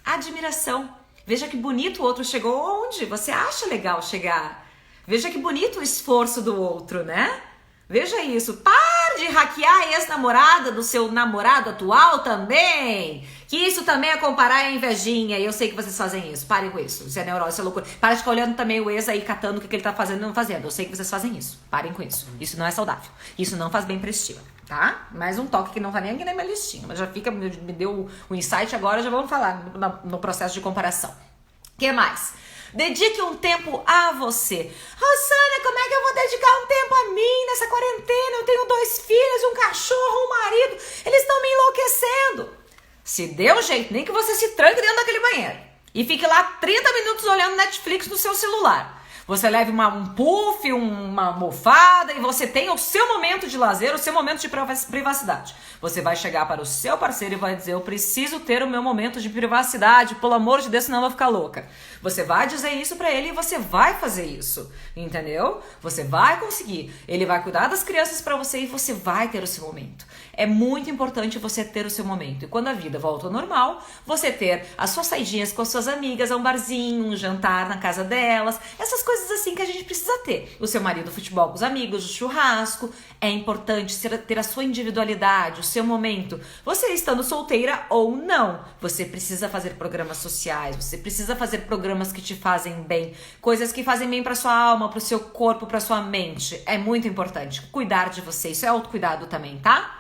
Admiração. Veja que bonito o outro chegou onde você acha legal chegar. Veja que bonito o esforço do outro, né? Veja isso. Pare de hackear a ex-namorada do seu namorado atual também. Que isso também é comparar a invejinha. E eu sei que vocês fazem isso. Parem com isso. Isso é neurose, isso é loucura. Para de ficar olhando também o ex aí, catando o que ele tá fazendo e não fazendo. Eu sei que vocês fazem isso. Parem com isso. Isso não é saudável. Isso não faz bem pra estima, tá? Mais um toque que não tá nem aqui na minha listinha. Mas já fica, me deu o insight agora. Já vamos falar no processo de comparação. O que mais? Dedique um tempo a você. Rosana, como é que eu vou dedicar um tempo a mim nessa quarentena? Eu tenho 2 filhos, um cachorro, um marido. Eles estão me enlouquecendo. Se dê um jeito, nem que você se tranque dentro daquele banheiro e fique lá 30 minutos olhando Netflix no seu celular. Você leve um puff, uma almofada e você tenha o seu momento de lazer, o seu momento de privacidade. Você vai chegar para o seu parceiro e vai dizer: eu preciso ter o meu momento de privacidade, pelo amor de Deus, senão eu vou ficar louca. Você vai dizer isso para ele e você vai fazer isso, entendeu? Você vai conseguir. Ele vai cuidar das crianças para você e você vai ter o seu momento. É muito importante você ter o seu momento. E quando a vida volta ao normal, você ter as suas saidinhas com as suas amigas, um barzinho, um jantar na casa delas, essas coisas assim que a gente precisa ter. O seu marido, futebol com os amigos, o churrasco. É importante ter a sua individualidade, o seu momento. Você estando solteira ou não, você precisa fazer programas sociais, você precisa fazer programas que te fazem bem, coisas que fazem bem para sua alma, para o seu corpo, para sua mente. É muito importante cuidar de você. Isso é autocuidado também, tá?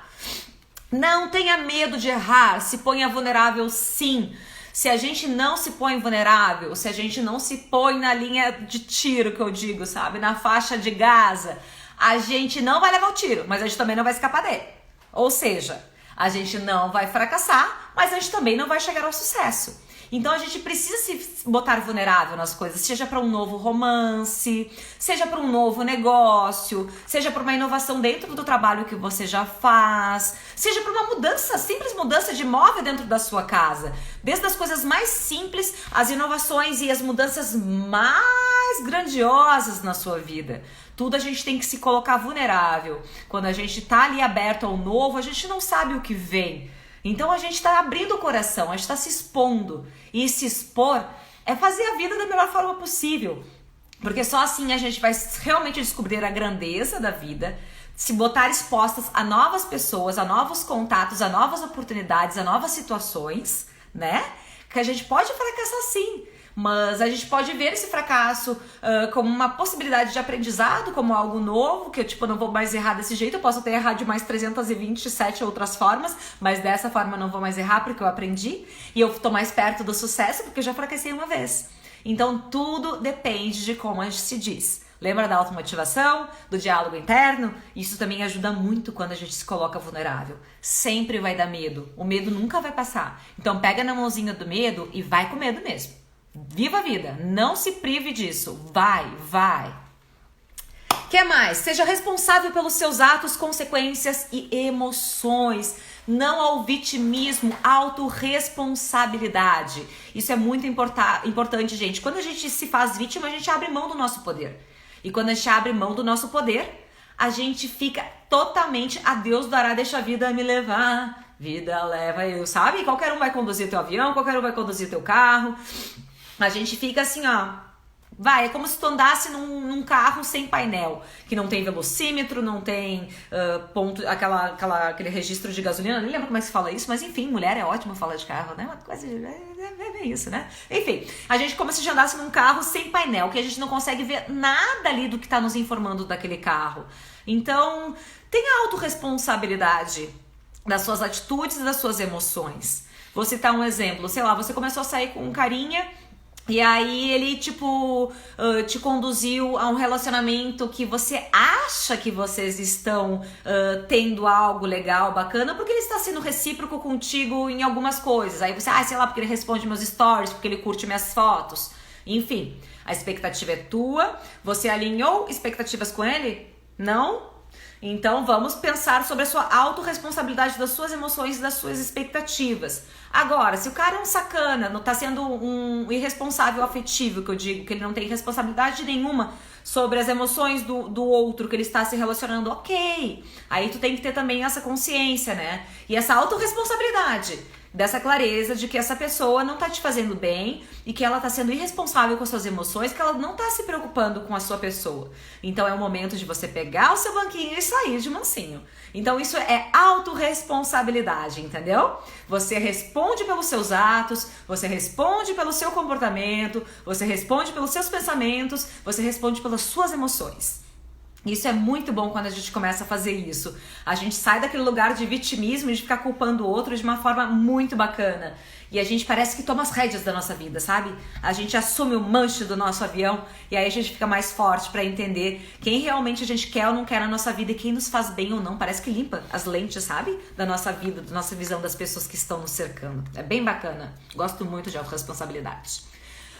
Não tenha medo de errar, se ponha vulnerável sim. Se a gente não se põe vulnerável, se a gente não se põe na linha de tiro, que eu digo, sabe? Na faixa de Gaza, a gente não vai levar o tiro, mas a gente também não vai escapar dele. Ou seja, a gente não vai fracassar, mas a gente também não vai chegar ao sucesso. Então a gente precisa se botar vulnerável nas coisas, seja para um novo romance, seja para um novo negócio, seja para uma inovação dentro do trabalho que você já faz, seja para uma mudança, simples mudança de móvel dentro da sua casa. Desde as coisas mais simples, as inovações e as mudanças mais grandiosas na sua vida. Tudo a gente tem que se colocar vulnerável. Quando a gente tá ali aberto ao novo, a gente não sabe o que vem. Então a gente está abrindo o coração, a gente está se expondo. E se expor é fazer a vida da melhor forma possível. Porque só assim a gente vai realmente descobrir a grandeza da vida, se botar expostas a novas pessoas, a novos contatos, a novas oportunidades, a novas situações, né? Que a gente pode fracassar sim. Mas a gente pode ver esse fracasso como uma possibilidade de aprendizado, como algo novo, que eu tipo, não vou mais errar desse jeito, eu posso até errar de mais 327 outras formas, mas dessa forma eu não vou mais errar porque eu aprendi e eu tô mais perto do sucesso porque eu já fracassei uma vez. Então tudo depende de como a gente se diz. Lembra da automotivação, do diálogo interno? Isso também ajuda muito quando a gente se coloca vulnerável. Sempre vai dar medo, o medo nunca vai passar. Então pega na mãozinha do medo e vai com medo mesmo. Viva a vida, não se prive disso, vai. Que mais? Seja responsável pelos seus atos, consequências e emoções. Não ao vitimismo, autorresponsabilidade. Isso é muito importante, gente. Quando a gente se faz vítima, a gente abre mão do nosso poder. E quando a gente abre mão do nosso poder, a gente fica totalmente a Deus dará, deixa a vida me levar. Vida leva eu, sabe? Qualquer um vai conduzir teu avião, qualquer um vai conduzir teu carro. A gente fica assim, ó, é como se tu andasse num carro sem painel, que não tem velocímetro, não tem aquele registro de gasolina, nem lembro como é que se fala isso, mas enfim, mulher é ótima falar de carro, né? Uma coisa, é isso, né? Enfim, a gente como se andasse num carro sem painel, que a gente não consegue ver nada ali do que tá nos informando daquele carro. Então, tenha autorresponsabilidade das suas atitudes e das suas emoções. Vou citar um exemplo, sei lá, você começou a sair com um carinha e aí ele, tipo, te conduziu a um relacionamento que você acha que vocês estão tendo algo legal, bacana, porque ele está sendo recíproco contigo em algumas coisas. Aí você, sei lá, porque ele responde meus stories, porque ele curte minhas fotos. Enfim, a expectativa é tua. Você alinhou expectativas com ele? Não? Então vamos pensar sobre a sua autorresponsabilidade das suas emoções e das suas expectativas. Agora, se o cara é um sacana, não tá sendo um irresponsável afetivo, que eu digo, que ele não tem responsabilidade nenhuma sobre as emoções do outro que ele está se relacionando, ok. Aí tu tem que ter também essa consciência, né? E essa autorresponsabilidade, dessa clareza de que essa pessoa não tá te fazendo bem e que ela tá sendo irresponsável com as suas emoções, que ela não tá se preocupando com a sua pessoa. Então é o momento de você pegar o seu banquinho e sair de mansinho. Então isso é autorresponsabilidade, entendeu? Você responde pelos seus atos, você responde pelo seu comportamento, você responde pelos seus pensamentos, você responde pelas suas emoções. Isso é muito bom quando a gente começa a fazer isso. A gente sai daquele lugar de vitimismo, de ficar culpando o outro de uma forma muito bacana. E a gente parece que toma as rédeas da nossa vida, sabe? A gente assume o manche do nosso avião e aí a gente fica mais forte pra entender quem realmente a gente quer ou não quer na nossa vida e quem nos faz bem ou não. Parece que limpa as lentes, sabe? Da nossa vida, da nossa visão das pessoas que estão nos cercando. É bem bacana. Gosto muito de autorresponsabilidade.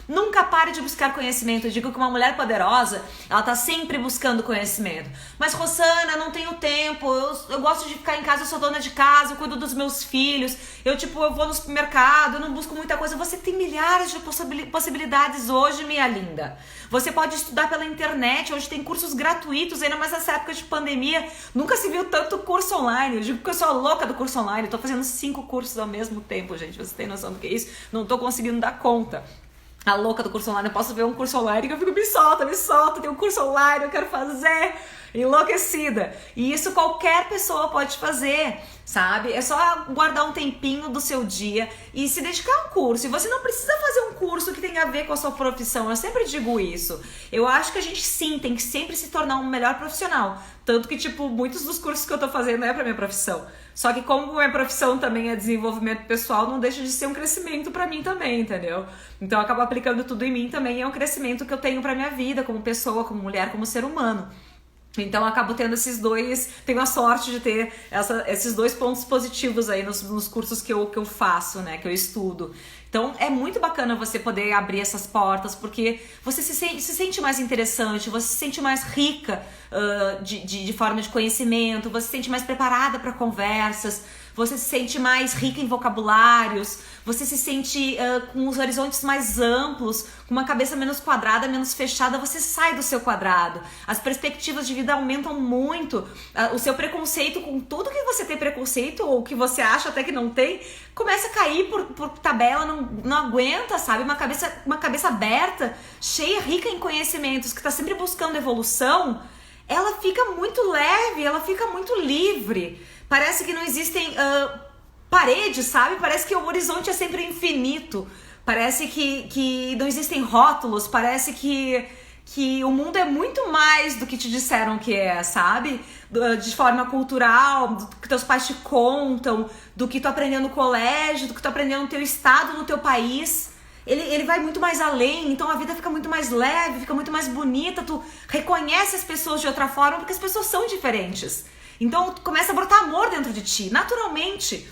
Nunca pare de buscar conhecimento. Eu digo que uma mulher poderosa, ela tá sempre buscando conhecimento. Mas, Rosana, eu não tenho tempo, eu gosto de ficar em casa, eu sou dona de casa, eu cuido dos meus filhos, eu vou no supermercado, eu não busco muita coisa. Você tem milhares de possibilidades hoje, minha linda. Você pode estudar pela internet, hoje tem cursos gratuitos, ainda mais nessa época de pandemia. Nunca se viu tanto curso online. Eu digo que eu sou a louca do curso online, eu tô fazendo 5 cursos ao mesmo tempo, gente. Você tem noção do que é isso? Não tô conseguindo dar conta. A louca do curso online, eu posso ver um curso online que eu fico, me solta, tem um curso online, eu quero fazer, enlouquecida. E isso qualquer pessoa pode fazer, sabe? É só guardar um tempinho do seu dia e se dedicar a um curso. E você não precisa fazer um curso que tenha a ver com a sua profissão, eu sempre digo isso. Eu acho que a gente sim, tem que sempre se tornar um melhor profissional. Tanto que, muitos dos cursos que eu tô fazendo é pra minha profissão. Só que como minha profissão também é desenvolvimento pessoal, não deixa de ser um crescimento pra mim também, entendeu? Então eu acabo aplicando tudo em mim também, é um crescimento que eu tenho pra minha vida, como pessoa, como mulher, como ser humano. Então eu acabo tendo tenho a sorte de ter esses 2 pontos positivos aí nos cursos que eu faço, né, que eu estudo. Então é muito bacana você poder abrir essas portas, porque você se sente mais interessante, você se sente mais rica de forma de conhecimento, você se sente mais preparada para conversas, você se sente mais rica em vocabulários, você se sente com os horizontes mais amplos, com uma cabeça menos quadrada, menos fechada, você sai do seu quadrado. As perspectivas de vida aumentam muito, o seu preconceito com tudo que você tem preconceito, ou que você acha até que não tem, começa a cair por tabela, não aguenta, sabe? Uma cabeça aberta, cheia, rica em conhecimentos, que está sempre buscando evolução, ela fica muito leve, ela fica muito livre. Parece que não existem paredes, sabe? Parece que o horizonte é sempre infinito. Parece que não existem rótulos. Parece que o mundo é muito mais do que te disseram que é, sabe? De forma cultural, do que teus pais te contam, do que tu aprendeu no colégio, do que tu aprendeu no teu estado, no teu país. Ele vai muito mais além, então a vida fica muito mais leve, fica muito mais bonita. Tu reconhece as pessoas de outra forma porque as pessoas são diferentes. Então começa a brotar amor dentro de ti, naturalmente.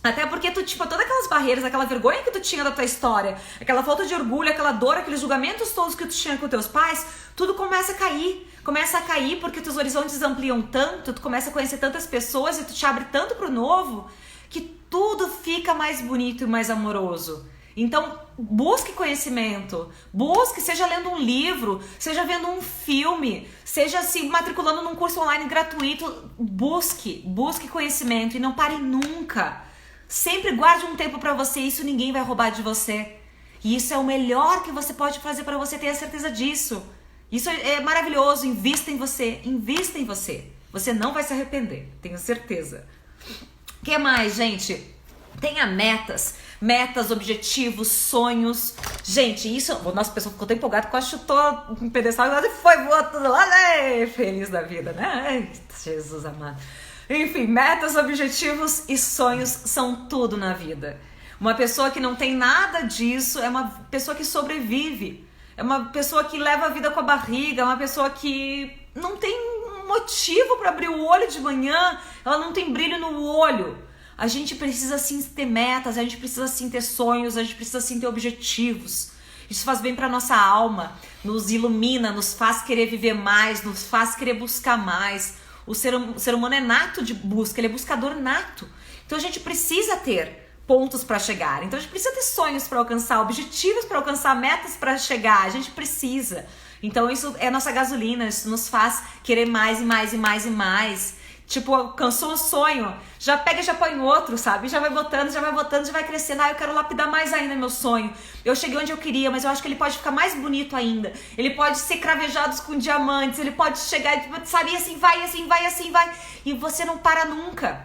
Até porque todas aquelas barreiras, aquela vergonha que tu tinha da tua história, aquela falta de orgulho, aquela dor, aqueles julgamentos todos que tu tinha com teus pais, tudo começa a cair. Começa a cair porque teus horizontes ampliam tanto, tu começa a conhecer tantas pessoas e tu te abre tanto pro novo, que tudo fica mais bonito e mais amoroso. Então, busque conhecimento, seja lendo um livro, seja vendo um filme, seja se matriculando num curso online gratuito, busque conhecimento e não pare nunca. Sempre guarde um tempo pra você, isso ninguém vai roubar de você. E isso é o melhor que você pode fazer pra você ter a certeza disso. Isso é maravilhoso, invista em você. Você não vai se arrepender, tenho certeza. O que mais, gente? Tenha metas, objetivos, sonhos. Gente, isso... Nossa, a pessoa ficou tão empolgada que quase chutou um pedestal e quase voou tudo lá. Feliz da vida, né? Ai, Jesus amado. Enfim, metas, objetivos e sonhos são tudo na vida. Uma pessoa que não tem nada disso é uma pessoa que sobrevive. É uma pessoa que leva a vida com a barriga. É uma pessoa que não tem motivo para abrir o olho de manhã. Ela não tem brilho no olho. A gente precisa sim ter metas, a gente precisa sim ter sonhos, a gente precisa sim ter objetivos. Isso faz bem para nossa alma, nos ilumina, nos faz querer viver mais, nos faz querer buscar mais. O ser humano é nato de busca, ele é buscador nato. Então a gente precisa ter pontos para chegar. Então a gente precisa ter sonhos para alcançar, objetivos para alcançar, metas para chegar. A gente precisa. Então isso é nossa gasolina, isso nos faz querer mais e mais e mais e mais. Alcançou o sonho, já pega e já põe outro, sabe? Já vai botando, já vai crescendo. Eu quero lapidar mais ainda meu sonho. Eu cheguei onde eu queria, mas eu acho que ele pode ficar mais bonito ainda. Ele pode ser cravejado com diamantes, ele pode chegar, sabe? E assim vai. E você não para nunca.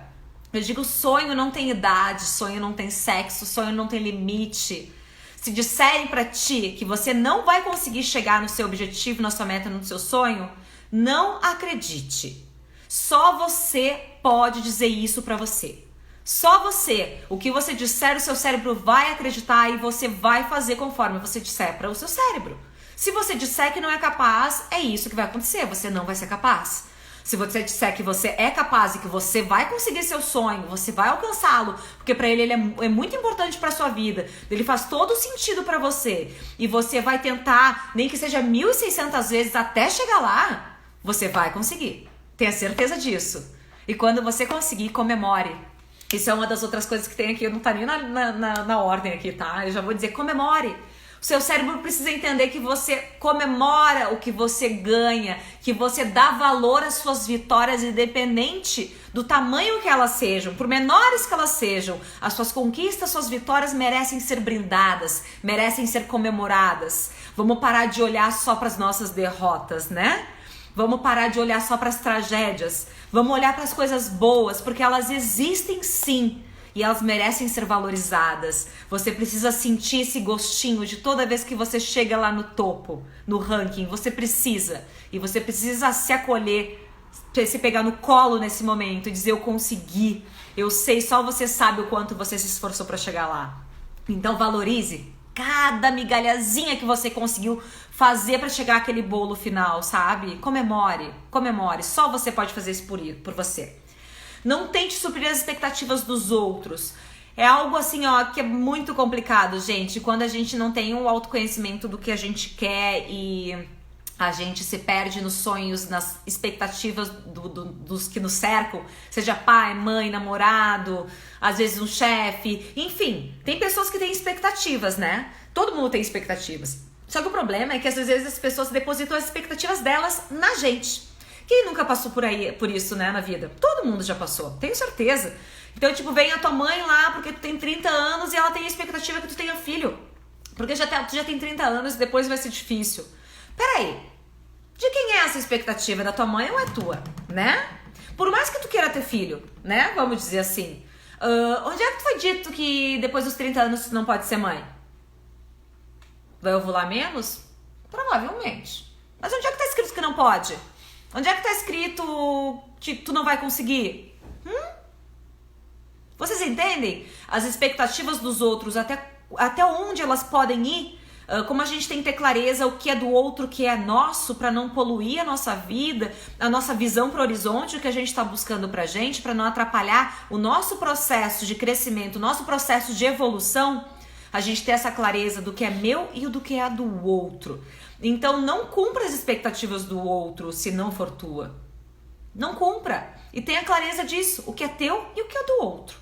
Eu digo, sonho não tem idade, sonho não tem sexo, sonho não tem limite. Se disserem pra ti que você não vai conseguir chegar no seu objetivo, na sua meta, no seu sonho, não acredite. Só você pode dizer isso pra você. Só você. O que você disser, o seu cérebro vai acreditar e você vai fazer conforme você disser para o seu cérebro. Se você disser que não é capaz, é isso que vai acontecer. Você não vai ser capaz. Se você disser que você é capaz e que você vai conseguir seu sonho, você vai alcançá-lo, porque para ele é muito importante para sua vida, ele faz todo sentido para você, e você vai tentar, nem que seja 1.600 vezes até chegar lá, você vai conseguir. Tenha certeza disso. E quando você conseguir, comemore. Isso é uma das outras coisas que tem aqui, não tá nem na ordem aqui, tá? Eu já vou dizer, comemore. O seu cérebro precisa entender que você comemora o que você ganha, que você dá valor às suas vitórias, independente do tamanho que elas sejam, por menores que elas sejam. As suas conquistas, suas vitórias merecem ser brindadas, merecem ser comemoradas. Vamos parar de olhar só para as nossas derrotas, né? Vamos parar de olhar só para as tragédias. Vamos olhar para as coisas boas, porque elas existem sim. E elas merecem ser valorizadas. Você precisa sentir esse gostinho de toda vez que você chega lá no topo, no ranking. Você precisa. E você precisa se acolher, se pegar no colo nesse momento e dizer, eu consegui. Eu sei, só você sabe o quanto você se esforçou para chegar lá. Então valorize cada migalhazinha que você conseguiu fazer para chegar àquele bolo final, sabe? Comemore, comemore. Só você pode fazer isso por você. Não tente suprir as expectativas dos outros. É algo assim, ó, que é muito complicado, gente. Quando a gente não tem um autoconhecimento do que a gente quer e a gente se perde nos sonhos, nas expectativas dos que nos cercam, seja pai, mãe, namorado, às vezes um chefe, enfim. Tem pessoas que têm expectativas, né? Todo mundo tem expectativas. Só que o problema é que às vezes as pessoas depositam as expectativas delas na gente. Quem nunca passou por isso, né, na vida? Todo mundo já passou, tenho certeza. Então, tipo, vem a tua mãe lá porque tu tem 30 anos e ela tem a expectativa que tu tenha filho. Porque tu já tem 30 anos e depois vai ser difícil. Peraí, de quem é essa expectativa? Da tua mãe ou é tua, né? Por mais que tu queira ter filho, né, vamos dizer assim. Onde é que tu foi dito que depois dos 30 anos tu não pode ser mãe? Vai ovular menos? Provavelmente. Mas onde é que tá escrito que não pode? Onde é que tá escrito que tu não vai conseguir? Vocês entendem? As expectativas dos outros, até onde elas podem ir? Como a gente tem que ter clareza o que é do outro, o que é nosso, para não poluir a nossa vida, a nossa visão para o horizonte, o que a gente está buscando pra gente, para não atrapalhar o nosso processo de crescimento, o nosso processo de evolução. A gente ter essa clareza do que é meu e do que é do outro. Então não cumpra as expectativas do outro se não for tua. Não cumpra. E tenha clareza disso, o que é teu e o que é do outro.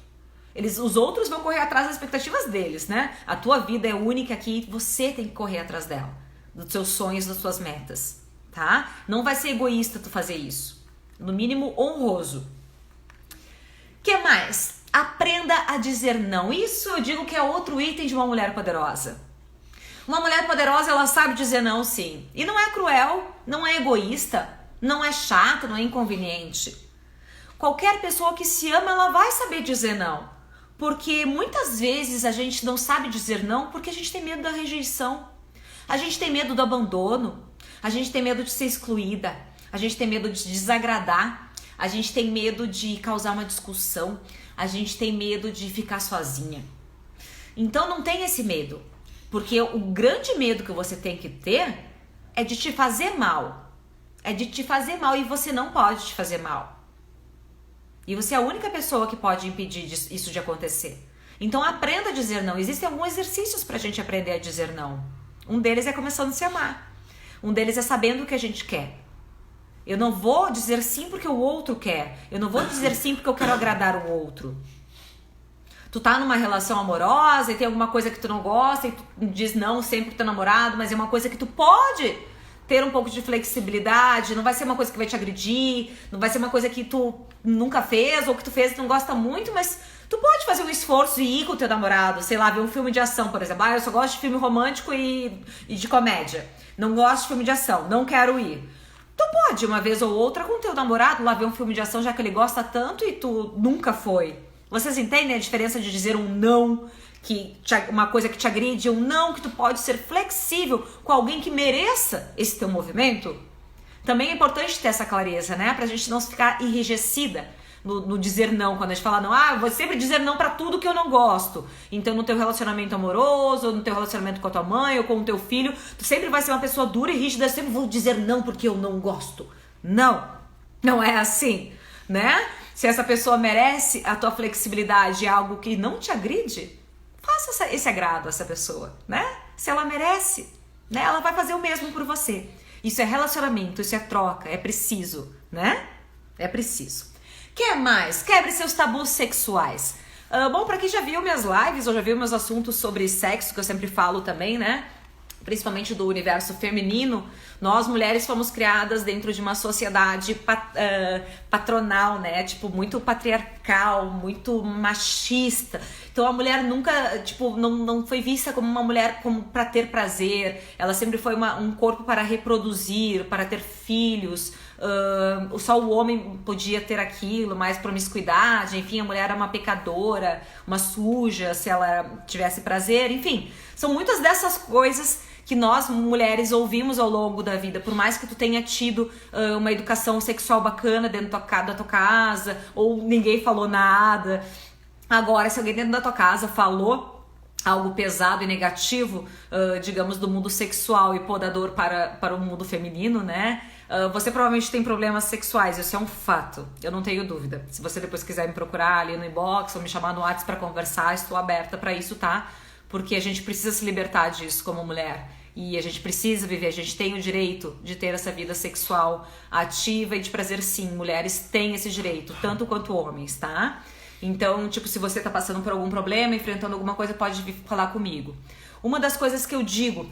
Os outros vão correr atrás das expectativas deles, né? A tua vida é única aqui, você tem que correr atrás dela, dos seus sonhos, das suas metas, tá? Não vai ser egoísta tu fazer isso. No mínimo honroso. Que mais? Aprenda a dizer não. Isso eu digo que é outro item de uma mulher poderosa. Uma mulher poderosa, ela sabe dizer não, sim. E não é cruel, não é egoísta, não é chata, não é inconveniente. Qualquer pessoa que se ama, ela vai saber dizer não. Porque muitas vezes a gente não sabe dizer não porque a gente tem medo da rejeição. A gente tem medo do abandono. A gente tem medo de ser excluída. A gente tem medo de desagradar. A gente tem medo de causar uma discussão. A gente tem medo de ficar sozinha. Então não tem esse medo. Porque o grande medo que você tem que ter é de te fazer mal. É de te fazer mal e você não pode te fazer mal. E você é a única pessoa que pode impedir isso de acontecer. Então aprenda a dizer não. Existem alguns exercícios pra gente aprender a dizer não. Um deles é começando a se amar. Um deles é sabendo o que a gente quer. Eu não vou dizer sim porque o outro quer. Eu não vou dizer sim porque eu quero agradar o outro. Tu tá numa relação amorosa e tem alguma coisa que tu não gosta e tu diz não sempre pro teu namorado, mas é uma coisa que tu pode ter um pouco de flexibilidade, não vai ser uma coisa que vai te agredir, não vai ser uma coisa que tu nunca fez ou que tu fez e tu não gosta muito, mas tu pode fazer um esforço e ir com o teu namorado, sei lá, ver um filme de ação, por exemplo. Eu só gosto de filme romântico e de comédia. Não gosto de filme de ação, não quero ir. Tu pode, uma vez ou outra, com o teu namorado lá ver um filme de ação, já que ele gosta tanto e tu nunca foi. Vocês entendem a diferença de dizer um não, uma coisa que te agride, um não que tu pode ser flexível com alguém que mereça esse teu movimento? Também é importante ter essa clareza, né? Pra gente não ficar enrijecida no dizer não. Quando a gente fala não, eu vou sempre dizer não pra tudo que eu não gosto. Então no teu relacionamento amoroso, ou no teu relacionamento com a tua mãe, ou com o teu filho, tu sempre vai ser uma pessoa dura e rígida, eu sempre vou dizer não porque eu não gosto. Não! Não é assim, né? Se essa pessoa merece a tua flexibilidade e algo que não te agride, faça esse agrado a essa pessoa, né? Se ela merece, né? Ela vai fazer o mesmo por você. Isso é relacionamento, isso é troca, é preciso, né? É preciso. Que mais? Quebre seus tabus sexuais. Bom, pra quem já viu minhas lives ou já viu meus assuntos sobre sexo, que eu sempre falo também, né? Principalmente do universo feminino, nós mulheres fomos criadas dentro de uma sociedade patronal, né? Tipo, muito patriarcal, muito machista. Então a mulher nunca, tipo, não foi vista como uma mulher como para ter prazer. Ela sempre foi um corpo para reproduzir, para ter filhos. Só o homem podia ter aquilo, mais promiscuidade. Enfim, a mulher era uma pecadora, uma suja, se ela tivesse prazer. Enfim, são muitas dessas coisas que nós mulheres ouvimos ao longo da vida. Por mais que tu tenha tido uma educação sexual bacana dentro da tua casa, ou ninguém falou nada. Agora, se alguém dentro da tua casa falou algo pesado e negativo, digamos, do mundo sexual e podador para o mundo feminino, né? Você provavelmente tem problemas sexuais, isso é um fato, eu não tenho dúvida. Se você depois quiser me procurar ali no inbox ou me chamar no WhatsApp para conversar, estou aberta para isso, tá? Porque a gente precisa se libertar disso como mulher. E a gente precisa viver, a gente tem o direito de ter essa vida sexual ativa e de prazer, sim. Mulheres têm esse direito, tanto quanto homens, tá? Então, tipo, se você tá passando por algum problema, enfrentando alguma coisa, pode vir falar comigo. Uma das coisas que eu digo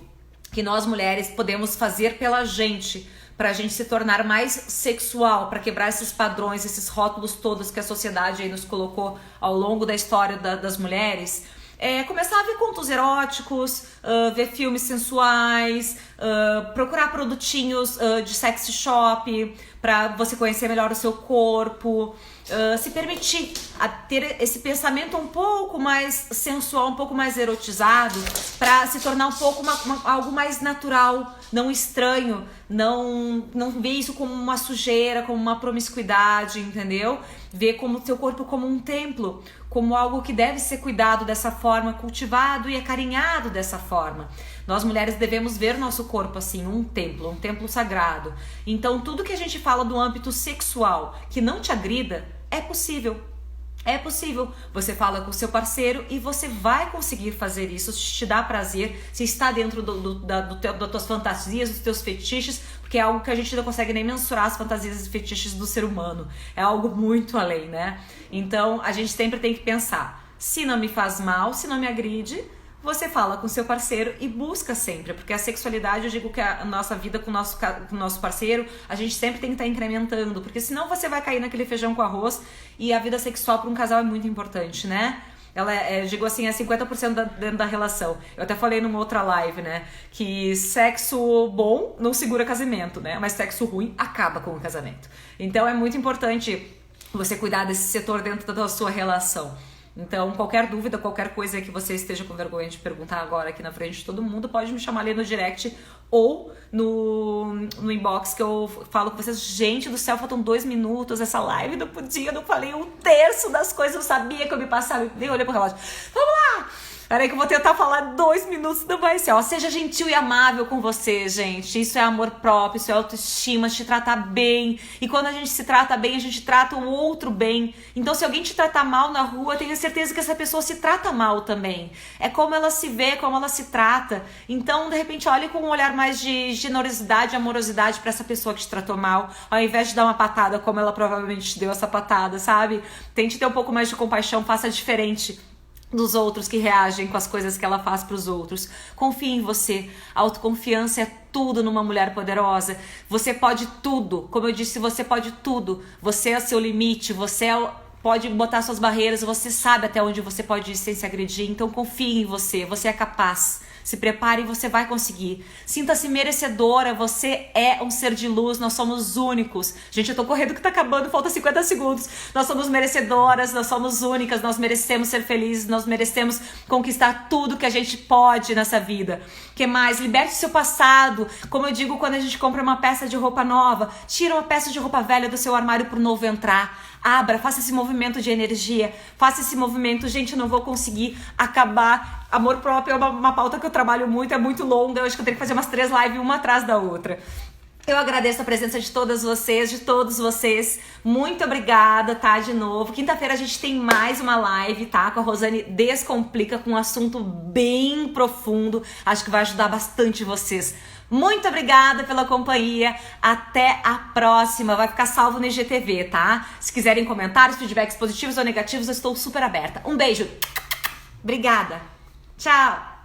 que nós mulheres podemos fazer pela gente, pra gente se tornar mais sexual, pra quebrar esses padrões, esses rótulos todos que a sociedade aí nos colocou ao longo da história das mulheres, começar a ver contos eróticos, ver filmes sensuais, procurar produtinhos de sex shop para você conhecer melhor o seu corpo, se permitir a ter esse pensamento um pouco mais sensual, um pouco mais erotizado, para se tornar um pouco algo mais natural, não estranho, não ver isso como uma sujeira, como uma promiscuidade, entendeu? Ver como o teu corpo como um templo, como algo que deve ser cuidado dessa forma, cultivado e acarinhado dessa forma. Nós mulheres devemos ver nosso corpo assim, um templo sagrado. Então tudo que a gente fala do âmbito sexual que não te agrida, é possível. É possível. Você fala com o seu parceiro e você vai conseguir fazer isso, se te dá prazer, se está dentro das tuas fantasias, dos teus fetiches, porque é algo que a gente não consegue nem mensurar, as fantasias e fetiches do ser humano. É algo muito além, né? Então a gente sempre tem que pensar, se não me faz mal, se não me agride, você fala com seu parceiro e busca sempre, porque a sexualidade, eu digo que a nossa vida com o nosso parceiro, a gente sempre tem que estar incrementando, porque senão você vai cair naquele feijão com arroz, e a vida sexual para um casal é muito importante, né? Ela eu digo assim, é 50% dentro da relação. Eu até falei numa outra live, né, que sexo bom não segura casamento, né, mas sexo ruim acaba com o casamento. Então é muito importante você cuidar desse setor dentro da sua relação. Então, qualquer dúvida, qualquer coisa que você esteja com vergonha de perguntar agora aqui na frente de todo mundo, pode me chamar ali no direct ou no inbox, que eu falo com vocês. Gente do céu, faltam 2 minutos, essa live não podia, eu não falei 1/3 das coisas, eu sabia que eu me passava, nem olhei pro relógio. Vamos lá! Peraí que eu vou tentar falar 2 minutos, não vai ser. Ó, seja gentil e amável com você, gente. Isso é amor próprio, isso é autoestima, te tratar bem. E quando a gente se trata bem, a gente trata o outro bem. Então, se alguém te tratar mal na rua, tenha certeza que essa pessoa se trata mal também. É como ela se vê, como ela se trata. Então, de repente, olhe com um olhar mais de generosidade, amorosidade pra essa pessoa que te tratou mal, ao invés de dar uma patada como ela provavelmente te deu essa patada, sabe? Tente ter um pouco mais de compaixão, faça diferente dos outros que reagem com as coisas que ela faz para os outros. Confie em você. A autoconfiança é tudo numa mulher poderosa. Você pode tudo. Como eu disse, você pode tudo. Você é o seu limite. Pode botar suas barreiras. Você sabe até onde você pode ir sem se agredir. Então confie em você. Você é capaz. Se prepare e você vai conseguir. Sinta-se merecedora, você é um ser de luz, nós somos únicos. Gente, eu tô correndo que tá acabando, falta 50 segundos. Nós somos merecedoras, nós somos únicas, nós merecemos ser felizes, nós merecemos conquistar tudo que a gente pode nessa vida. O que mais? Liberte seu passado. Como eu digo, quando a gente compra uma peça de roupa nova, tira uma peça de roupa velha do seu armário pro novo entrar. Abra, faça esse movimento de energia, faça esse movimento. Gente, eu não vou conseguir acabar. Amor próprio é uma pauta que eu trabalho muito, é muito longa. Eu acho que eu tenho que fazer umas 3 lives, uma atrás da outra. Eu agradeço a presença de todas vocês, de todos vocês. Muito obrigada, tá? De novo. Quinta-feira a gente tem mais uma live, tá? Com a Rosane Descomplica, com um assunto bem profundo. Acho que vai ajudar bastante vocês. Muito obrigada pela companhia. Até a próxima. Vai ficar salvo no IGTV, tá? Se quiserem comentários, feedbacks positivos ou negativos, eu estou super aberta. Um beijo. Obrigada. Tchau.